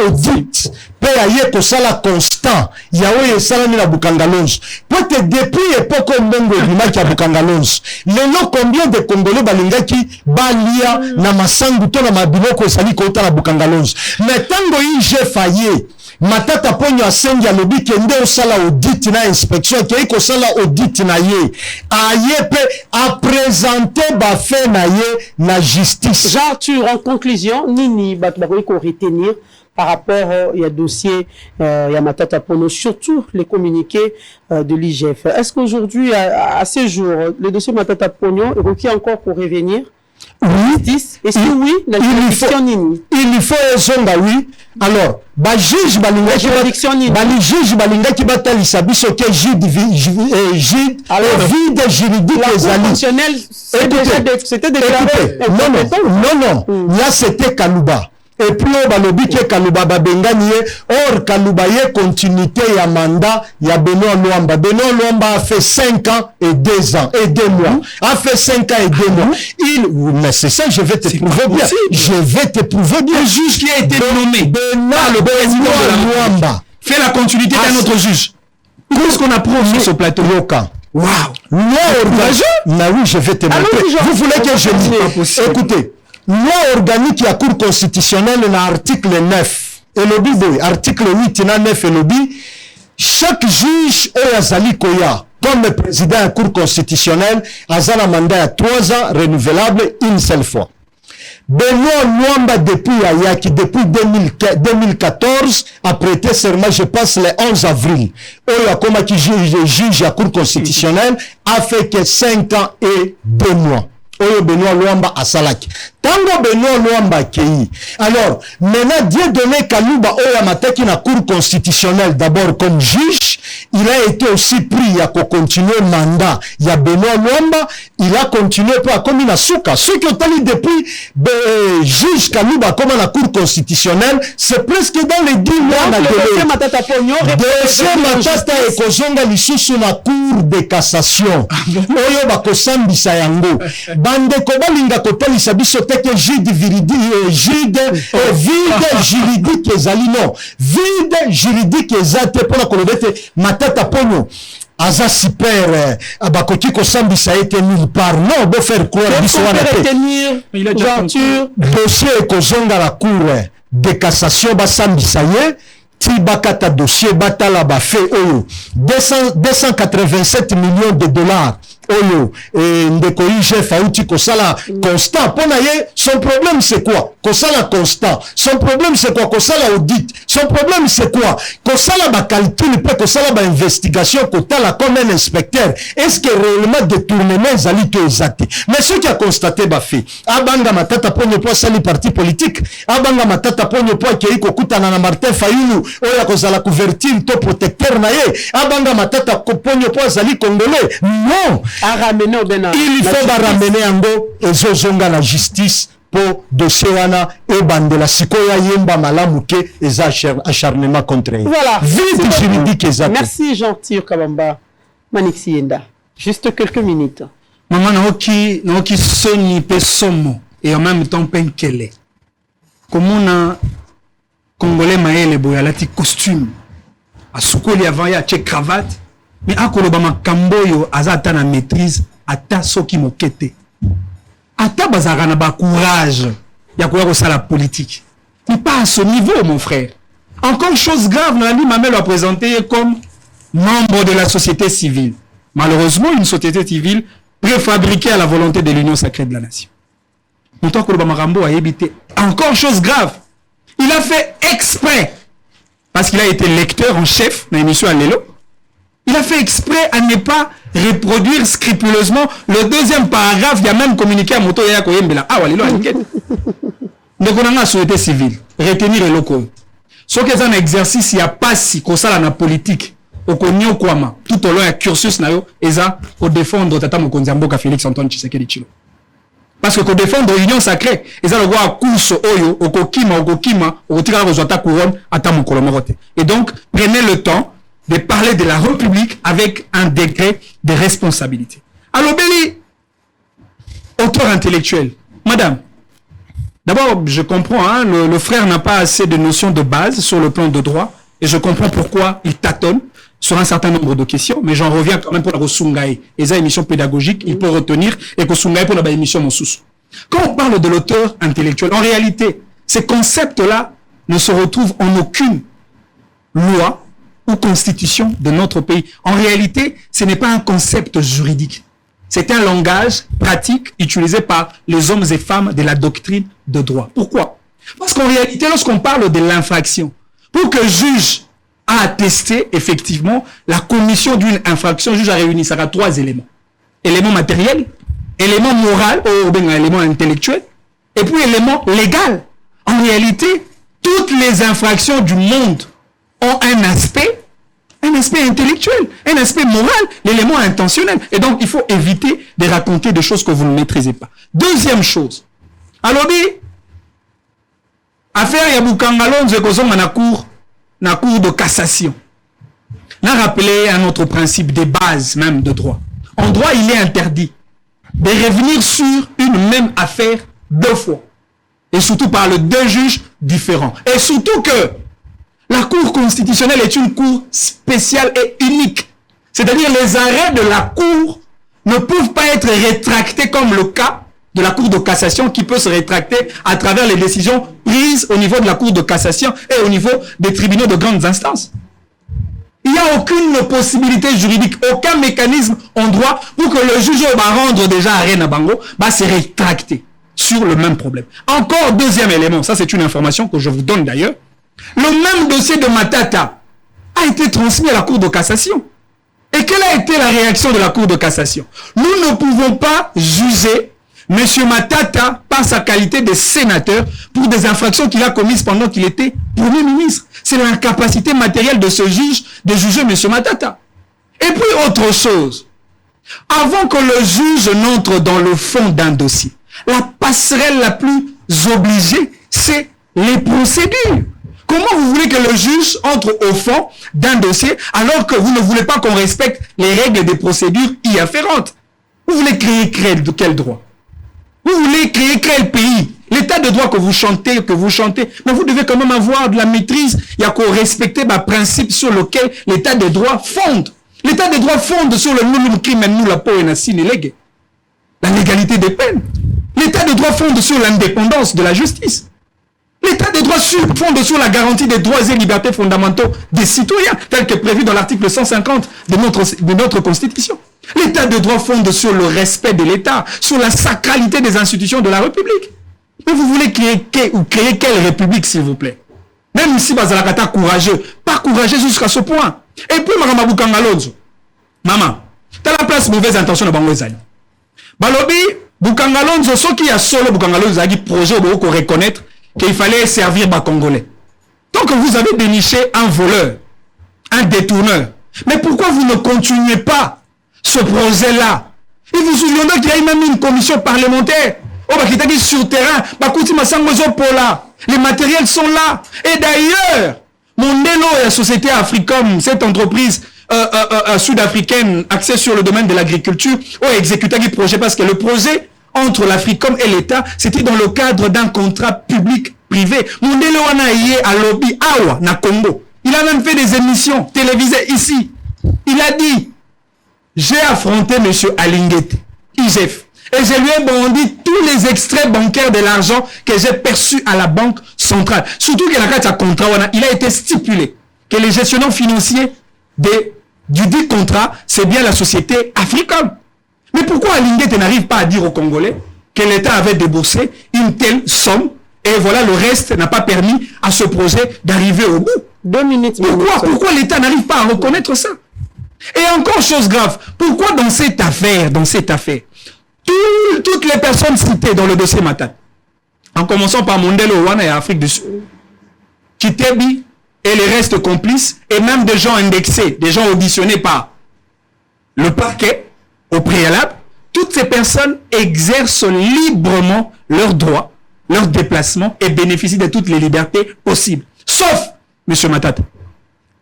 audit pe aye kosala constant yawe esalami na Bukangalonzo peut-être depuis époque mbongo ebimaki ya Bukangalonzo lelo combien de Congolais balingaki balia na masangu to na mabiloko esali kota na Bukangalonzo mais tango IGF aye Matata Ponyo asengi alobi kende osala audit na inspection ke kosala audit na ye aye pe a présenter ba fait na ye na justice. Arthur, en conclusion, nini batbako ko retenir par rapport au dossier Matata Ponyo, surtout les communiqués de l'IGF. Est-ce qu'aujourd'hui, à ce jour, le dossier Matata Ponyo est requis encore pour revenir? Oui. Et si oui, la juridiction nini? Il faut zonga oui. Alors, juge balingaki batalisa biso ke vide juridique fonctionnel, c'était déclaré. Non. Là c'était Kalouba. Et puis balobi ke Kalouba babengani or Kalouba ye continuité ya mandat ya Benoît Luamba. Benoît Luamba a fait 5 ans et 2 ans et 2 mois. A fait 5 ans et 2 mois. Mais c'est ça, je vais te prouver bien. Je vais te prouver bien. Le juge qui a été nommé le président Luamba fait la continuité d'un autre juge. Qu'est-ce qu'on approuve sur ce plateau? Waouh. Oui, je vais te montrer. Vous voulez que je dise? Écoutez. Loi organique à Cour constitutionnelle dans l'article 9. Et article 8 et 9 et chaque juge ou Azali Koya, comme le président de la Cour constitutionnelle, a un mandat à 3 ans renouvelable une seule fois. Benoît Luamba depuis Ayaki, depuis 2014, a prêté serment, je pense, le 11 avril. Oya Koma qui juge à Cour constitutionnelle a fait que 5 ans et 2 mois. Oyo Benoît Luamba à Salaki. Tango Benoît Luamba Kei. Alors, maintenant, Dieu donné Kalouba Oya Mataki na Cour constitutionnelle d'abord comme juge. Il a été aussi pris à continuer le mandat. Il y a Benoît Luamba. Il a continué pour comme il a souka. Ceux qui ont allé depuis juge Kalouba comme à la Cour constitutionnelle, c'est presque dans les 10 mois. Dossier Matata Ponyo. Dossier Matata et Kozonga Lisusu na Cour de cassation. Oyo Bakosambi Sayango. Bande Kobalinga Kotalisa biso teke vide juridique ezali non. Vide juridique ezate pour la kolobete Matata Ponyo. Aza super abakoki kosambisa ete nulle part. Non, beau faire croire biso wana te. Dossier Kozonga la Cour de cassation basambisa ye. Tibakata dossier batala ba fait oyo 287 millions de dollars oyo et ndeko IGF auti kosala constant pona ye. Son problème c'est quoi? Kosala constant. Son problème c'est quoi? Kosala audit. Son problème c'est quoi? Kosala ba calcul pe kosala ba investigation kotala comme un inspecteur. Est-ce que réellement détournement ezali to exact? Mais ce qui a constaté ba fait abanga Matata Ponyo po sali parti politique, abanga Matata Ponyo po ke kokutana na Martin Fayulu oya kozala couverture to protecteur na ye, abanga Matata Ponyo po azali congolais. Non, il faut ramener yango ezozonga la justice pour dossier wana e bandela sikoya yemba malamu ke eza acharnement contre elle. Voilà. Vite juridique exact. Merci Jean-Tire Kabamba. Manixi Yenda. Juste quelques minutes. Maman naoki soni pe somo et en même temps penkele. Comment na Congolais maele boyalati costume. Asukoli avant ya che cravate. Mais akoloba makamboyo azata na maîtrise ata soki mokete. Ata bazara na ba courage ya koya ko la politique. Mais pas à ce niveau mon frère. Encore chose grave, Nani Mamel l'a présenté comme membre de la société civile. Malheureusement, une société civile préfabriquée à la volonté de l'Union sacrée de la nation. Pourtant que le Bamarambo a évité. Encore chose grave. Il a fait exprès, parce qu'il a été lecteur en chef dans l'émission Allélo, il a fait exprès à ne pas reproduire scrupuleusement le deuxième paragraphe. Il a même communiqué à Moto Yaya Koyembela. Ah, Allélo, donc on a la société civile. Retenir le local. Ce qui est un exercice, il n'y a pas si, comme ça, la politique. Au Konyo Kwama, tout au long, il y a cursus, et ça, pour défendre Tata Mokonzamboka Félix Antoine Tshisekedi Tshilo. Parce que pour défendre l'union sacrée, ils ont le droit à course, oyo, au kokima, au tirage aux attaques couronne, à Tamokolomote. Et donc, prenez le temps de parler de la République avec un degré de responsabilité. Alors, Béli, auteur intellectuel, madame, d'abord, je comprends, hein, le frère n'a pas assez de notions de base sur le plan de droit, et je comprends pourquoi il tâtonne sur un certain nombre de questions, mais j'en reviens quand même pour la Rosungaï. Et ça, émission pédagogique, il peut retenir, et Rosungaï pour la émission Monsous. Quand on parle de l'auteur intellectuel, en réalité, ces concepts-là ne se retrouvent en aucune loi ou constitution de notre pays. En réalité, ce n'est pas un concept juridique. C'est un langage pratique utilisé par les hommes et femmes de la doctrine de droit. Pourquoi? Parce qu'en réalité, lorsqu'on parle de l'infraction, pour que le juge a attesté effectivement la commission d'une infraction, le juge a réuni, ça a 3 éléments. Élément matériel, élément moral, ou bien élément intellectuel, et puis élément légal. En réalité, toutes les infractions du monde ont un aspect intellectuel, un aspect moral, l'élément intentionnel. Et donc, il faut éviter de raconter des choses que vous ne maîtrisez pas. Deuxième chose. Alors, affaire Yaboukangalon, na cour de cassation. On a rappelé un autre principe des bases même de droit. En droit, il est interdit de revenir sur une même affaire 2 fois. Et surtout par le 2 juges différents. Et surtout que la Cour constitutionnelle est une cour spéciale et unique. C'est-à-dire les arrêts de la Cour ne peuvent pas être rétractés comme le cas de la Cour de cassation qui peut se rétracter à travers les décisions prises au niveau de la Cour de cassation et au niveau des tribunaux de grandes instances. Il n'y a aucune possibilité juridique, aucun mécanisme en droit pour que le juge va rendre déjà à Reina Bango, va se rétracter sur le même problème. Encore deuxième élément, ça c'est une information que je vous donne d'ailleurs. Le même dossier de Matata a été transmis à la Cour de cassation. Et quelle a été la réaction de la Cour de cassation? Nous ne pouvons pas juger M. Matata par sa qualité de sénateur pour des infractions qu'il a commises pendant qu'il était Premier ministre. C'est l'incapacité matérielle de ce juge de juger M. Matata. Et puis autre chose, avant que le juge n'entre dans le fond d'un dossier, la passerelle la plus obligée, c'est les procédures. Comment vous voulez que le juge entre au fond d'un dossier alors que vous ne voulez pas qu'on respecte les règles des procédures y afférentes? Vous voulez créer quel droit? Vous voulez créer quel pays? L'état de droit que vous chantez, mais vous devez quand même avoir de la maîtrise. Il y a qu'à respecter le principe sur lequel l'état de droit fonde. L'état de droit fonde sur le nous crime, nous la peau et la légalité des peines. L'état de droit fonde sur l'indépendance de la justice. L'état de droit fonde sur la garantie des droits et libertés fondamentaux des citoyens, tel que prévu dans l'article 150 de notre Constitution. L'état de droit fonde sur le respect de l'État, sur la sacralité des institutions de la République. Mais vous voulez créer quelle République, s'il vous plaît? Même si Bazalakata courageux, pas courageux jusqu'à ce point. Et puis, Maman Boukangalonzo, maman, t'as la place mauvaise intention de Bango Ezali. Balobi, Boukangalonzo, ce qui a solo Boukangalonzo, a dit projet pour reconnaître qu'il fallait servir les Congolais. Donc vous avez déniché un voleur, un détourneur. Mais pourquoi vous ne continuez pas ce projet-là? Et vous vous souvenez qu'il y a même une commission parlementaire. Oh, bah, qui t'a dit sur terrain, bah, les matériels sont là. Et d'ailleurs, Mondelo et la société Africom, cette entreprise sud-africaine axée sur le domaine de l'agriculture, ont exécuté un projet parce que le projet entre l'Africom et l'État, c'était dans le cadre d'un contrat public-privé. Mondelo Anaïe à lobby Awa, na Congo. Il a même fait des émissions télévisées ici. Il a dit, j'ai affronté M. Alinguete, IGF, et je lui ai bondi tous les extraits bancaires de l'argent que j'ai perçu à la Banque centrale. Surtout que la carte à contrat, il a été stipulé que les gestionnaires financiers du dit contrat, c'est bien la société Africom. Mais pourquoi Alinguete n'arrive pas à dire aux Congolais que l'État avait déboursé une telle somme et voilà, le reste n'a pas permis à ce projet d'arriver au bout? 2 minutes. Pourquoi l'État n'arrive pas à reconnaître ça? Et encore chose grave, pourquoi dans cette affaire, toutes les personnes citées dans le dossier Matata, en commençant par Mondelo Wana et Afrique du Sud, Kitebi, et les restes complices, et même des gens indexés, des gens auditionnés par le parquet au préalable, toutes ces personnes exercent librement leurs droits, leurs déplacements et bénéficient de toutes les libertés possibles. Sauf, M. Matata.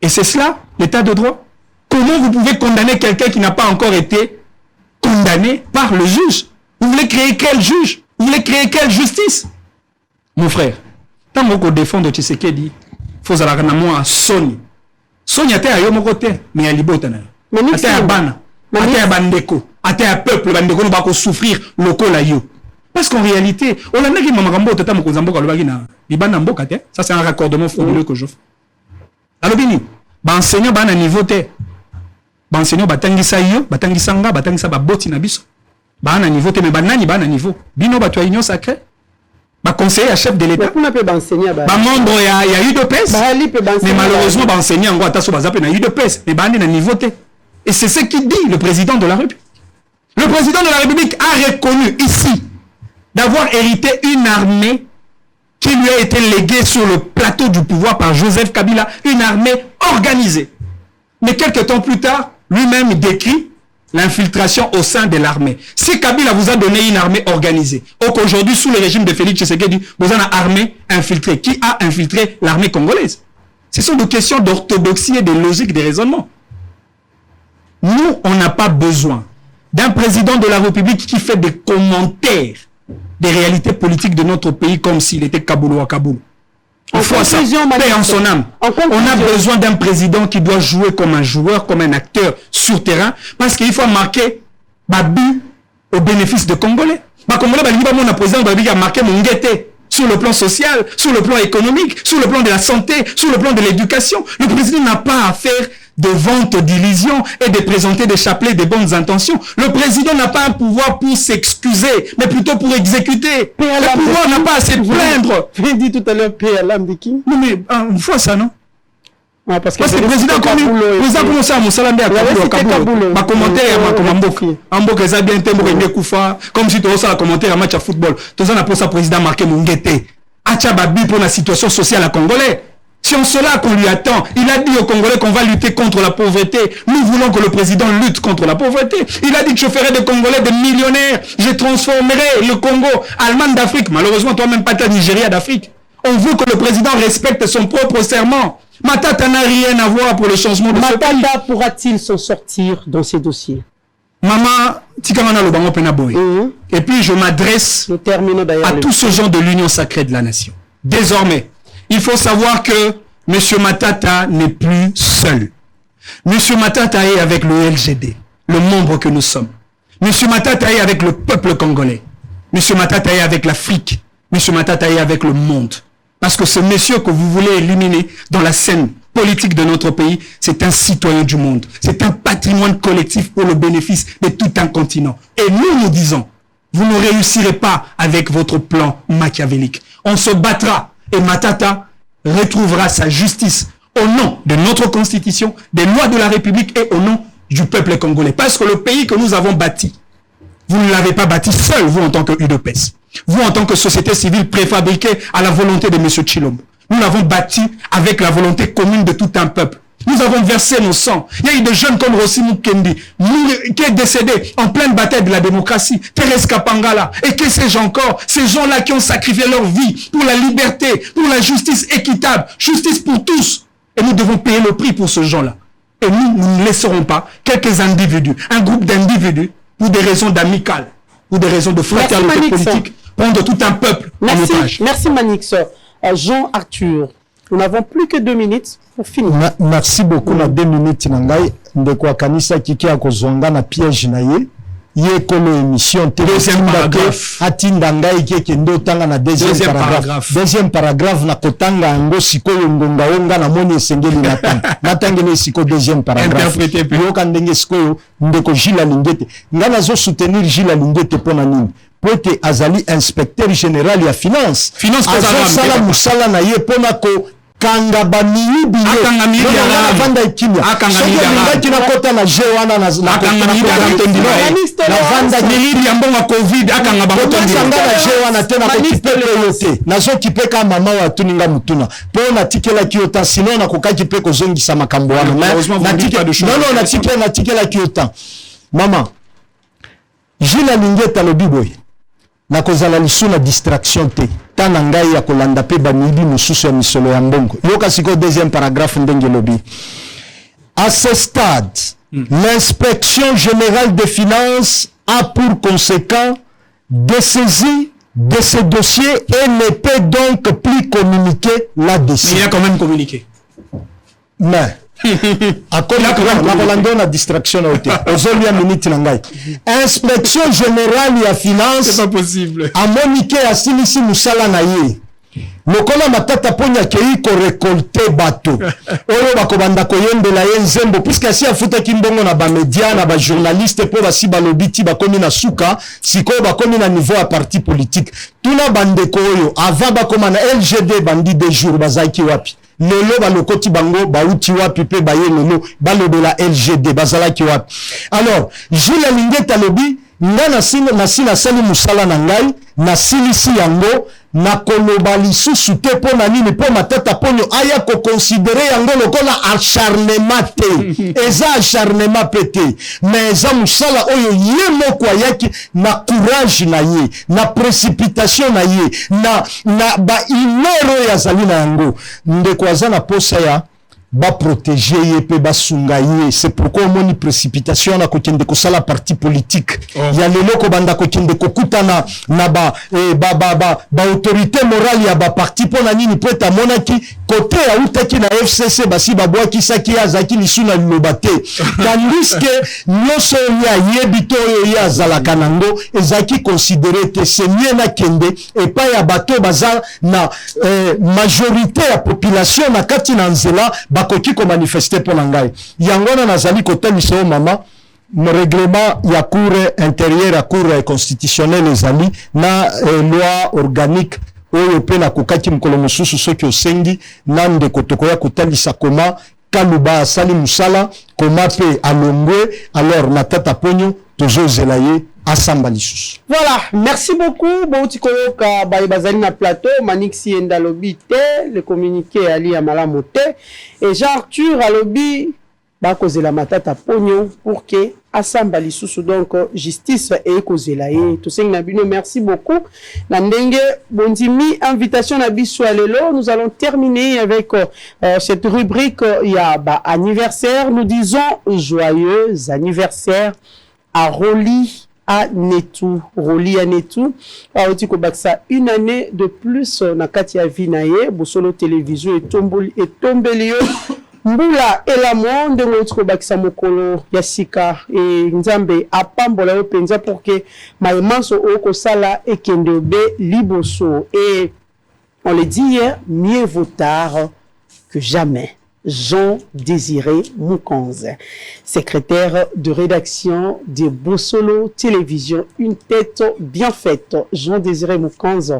Et c'est cela, l'état de droit. Comment vous pouvez condamner quelqu'un qui n'a pas encore été condamné par le juge? Vous voulez créer quel juge? Vous voulez créer quelle justice? Mon frère, tant que vous défendez Tshisekedi, il faut aller à moi Sony. Sony a été à Yomokote, mais à Libotana. A été à Bana, a été à Bandeko, a été à peuple, Bandeko ne va pas souffrir local à yo. Parce qu'en réalité, on a dit que Mamarambo tata Mokozambo le bagina. Libana Mboka te, ça c'est un raccordement frauduleux que je fais. Alors bini, ba enseignant ba na niveau te. Ba enseignant batangisa yo, batangisanga, batangisa ba boti na biso. Ba na niveau te mais ba nani ba na niveau. Bino ba to union sacrée. Ba conseiller à chef de l'État. Ba membre il y a eu de pèse. Mais malheureusement ba enseignant ngo ata so bazape na eu de pèse, mais ba na niveau te. Et c'est ce qu'il dit le président de la République. Le président de la République a reconnu ici d'avoir hérité une armée qui lui a été léguée sur le plateau du pouvoir par Joseph Kabila, une armée organisée. Mais quelques temps plus tard, lui-même décrit l'infiltration au sein de l'armée. Si Kabila vous a donné une armée organisée, ou qu'aujourd'hui, sous le régime de Félix Tshisekedi, vous avez une armée infiltrée. Qui a infiltré l'armée congolaise? Ce sont des questions d'orthodoxie et de logique de raisonnement. Nous, on n'a pas besoin d'un président de la République qui fait des commentaires des réalités politiques de notre pays comme s'il était Kaboulou à Kaboul. On fait ça, paix en son âme. On a besoin d'un président qui doit jouer comme un joueur, comme un acteur sur terrain, parce qu'il faut marquer Babu au bénéfice de Congolais. Congolais, mon président Babu a marqué mon guetté sur le plan social, sur le plan économique, sur le plan de la santé, sur le plan de l'éducation. Le président n'a pas à faire de vente d'illusions et de présenter des chapelets de bonnes intentions. Le président n'a pas un pouvoir pour s'excuser, mais plutôt pour exécuter. Le pouvoir n'a pas à se plaindre. J'ai dit tout à l'heure paix à l'âme de qui? Non mais une fois ça, non? Ah, parce que le président comme ça, mon salamé à Kaboul, ma commentaire à ma Mboka. Mboka ça bien tembo et Koufa, comme si tu as un commentaire à match à football. Tout ça n'a pas ça président marqué mon guetté. Acha Babi pour la situation sociale à Congolais. C'est en cela qu'on lui attend. Il a dit aux Congolais qu'on va lutter contre la pauvreté. Nous voulons que le président lutte contre la pauvreté. Il a dit que je ferai des Congolais des millionnaires. Je transformerai le Congo, Allemagne d'Afrique. Malheureusement, toi-même pas ta Nigeria d'Afrique. On veut que le président respecte son propre serment. Matata n'a rien à voir pour le changement de ce pays. Matata pourra-t-il s'en sortir dans ces dossiers? Maman, Tikamana Lobango Penaboy. Et puis je m'adresse à tous ce gens de l'union sacrée de la nation. Désormais, il faut savoir que M. Matata n'est plus seul. M. Matata est avec le LGD, le membre que nous sommes. M. Matata est avec le peuple congolais. M. Matata est avec l'Afrique. M. Matata est avec le monde. Parce que ce monsieur que vous voulez éliminer dans la scène politique de notre pays, c'est un citoyen du monde. C'est un patrimoine collectif pour le bénéfice de tout un continent. Et nous disons, vous ne réussirez pas avec votre plan machiavélique. On se battra. Et Matata retrouvera sa justice au nom de notre constitution, des lois de la République et au nom du peuple congolais. Parce que le pays que nous avons bâti, vous ne l'avez pas bâti seul, vous en tant que UDPS. Vous en tant que société civile préfabriquée à la volonté de M. Tshilombo. Nous l'avons bâti avec la volonté commune de tout un peuple. Nous avons versé nos sangs. Il y a eu des jeunes comme Rossi Mukendi, qui est décédé en pleine bataille de la démocratie. Thérèse Kapangala. Et que sais-je encore? Ces gens-là qui ont sacrifié leur vie pour la liberté, pour la justice équitable, justice pour tous. Et nous devons payer le prix pour ces gens-là. Et nous ne laisserons pas quelques individus, un groupe d'individus, pour des raisons d'amicales, pour des raisons de fraternité politique, prendre tout un peuple en otage. Merci Manix. Jean Arthur. Nous n'avons plus que 2 minutes pour finir. Merci beaucoup. Na 2 minutes nangai ndeko kanisa kiki akozonga na piège na ye. Ye kolo émission deuxième paragraphe. Atinda ngai keke ndo tanga na deuxième paragraphe. Deuxième paragraphe na kotanga ngo sikoyo ngonga onga na moni esengeli na tanga. Natangele siko deuxième paragraphe. Yo kandenge sikoyo ndeko Gilles Lingete. Ngana zo soutenir Gilles Lingete pona nini? Pote azali inspecteur général ya finance. Finance sala musala na ye pona ko kanga bamini biye Akanga mili ya na vanda ikimya Akanga soki mili ya olingaki nakota na je wana na akanga mili ya vanda miliri ya mbongo covid akanga bakotondi sanga na je wana te na kokipele yote nazokipeka mama wa tuninga mutuna po natikelaki yo ta sino nakokaki mpe kozongisa makambo wana natikelaki yo ta mama Gilles alingi etalobi boye nakozala lisu na distraction te tana ngai ya kolanda pe bamibi mosusu ya misolo ya mbongo yoka siko deuxième paragraphe ndenge lobi à ce stade l'inspection générale des finances a pour conséquent dessaisi de ce dossier et ne peut donc plus communiquer là-dessus. Il a quand même communiqué. Mais na distraction na hotel ozolia minute na ngai inspection générale ya finance c'est pas possible amonike asilisi musala na ye lokola matata ponya kei ko récolter bato oyo bakobanda koyembela ye nzembo puisque asi afutaki mbongo na bamedia na bajournaliste po basi balobiti bakomi na suka sikoyo bakomi na niveau ya parti politique tuna bandeko oyo ava bakoma na LGD bandi de jour bazaki wapi lelo balokoti bango bauti wapi pe baye lelo balobela LGD bazalaki wapi alors Gilles Lingeta lobi nga nasina sali musala na ngai nasilisi yango na koloba lisusu te po na nini po matata ponyo aya ko considérer yango lokola acharnement te eza acharnement pe te mais eza musala oyo ye moko ayaki na courage na ye na précipitation na ye na ba inero ya zali na yango ndeko aza na posa ya ba protéger ye pe ba sunga ye c'est pourquoi moni précipitation na kokende ko sala parti politique ya lelo ko banda kokende ko kutana na ba autorité morale ya ba parti pona nini po ta monaki côté ya utaki na FCC basi babwaki saki azaki lisuna lobate tandis que nyoso ya yebito yo ya zala kanango ezaki considéré te semie na kende et pas ya bato baza na majorité ya population na kati na nzela bakoki ko manifester pour ngai yangona nazali kotalisa o mama mon règlement ya cour intérieure ya cour constitutionnelle ezali na loi organique oyo pe na kokaki mkolo mosusu soki osengi na ndeko tokoya kotalisa koma kaluba asali musala koma pe alongwe alors na tata ponyo tozozela ye asamba lisusu. Voilà, merci beaucoup. Bouti koyoka bazali na plateau Manixi Endalobi te, le communiqué ali amala mote et Jean Arthur alobi bakozela matata ponyo pour que asamba lisusu donc justice et kozela ye. Toseng na bino merci beaucoup. Na ndenge bondimi invitation na biso lelo, nous allons terminer avec cette rubrique ya ba anniversaire. Nous disons joyeux anniversaire à Roli à Netou, Roli à Netou. Aoti ko baksa une année de plus na katia vinaye, Bosolo télévision et tombelio. Mbula elamo ndenge oti ko baksa mokolo yasika et nzambe apambola yo penza pour que maïmanso oko sala ekende obe liboso et on le dit hier, mieux vaut tard que jamais. Jean Désiré Mukonze, secrétaire de rédaction de Bosolo Télévision, une tête bien faite. Jean Désiré Mukonze,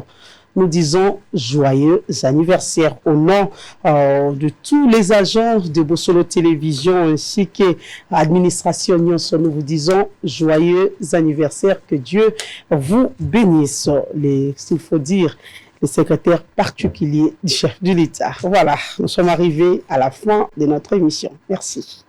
nous disons joyeux anniversaire au nom de tous les agents de Bosolo Télévision ainsi que l'administration. Nous vous disons joyeux anniversaire, que Dieu vous bénisse. S'il faut dire, le secrétaire particulier du chef de l'État. Voilà, nous sommes arrivés à la fin de notre émission. Merci.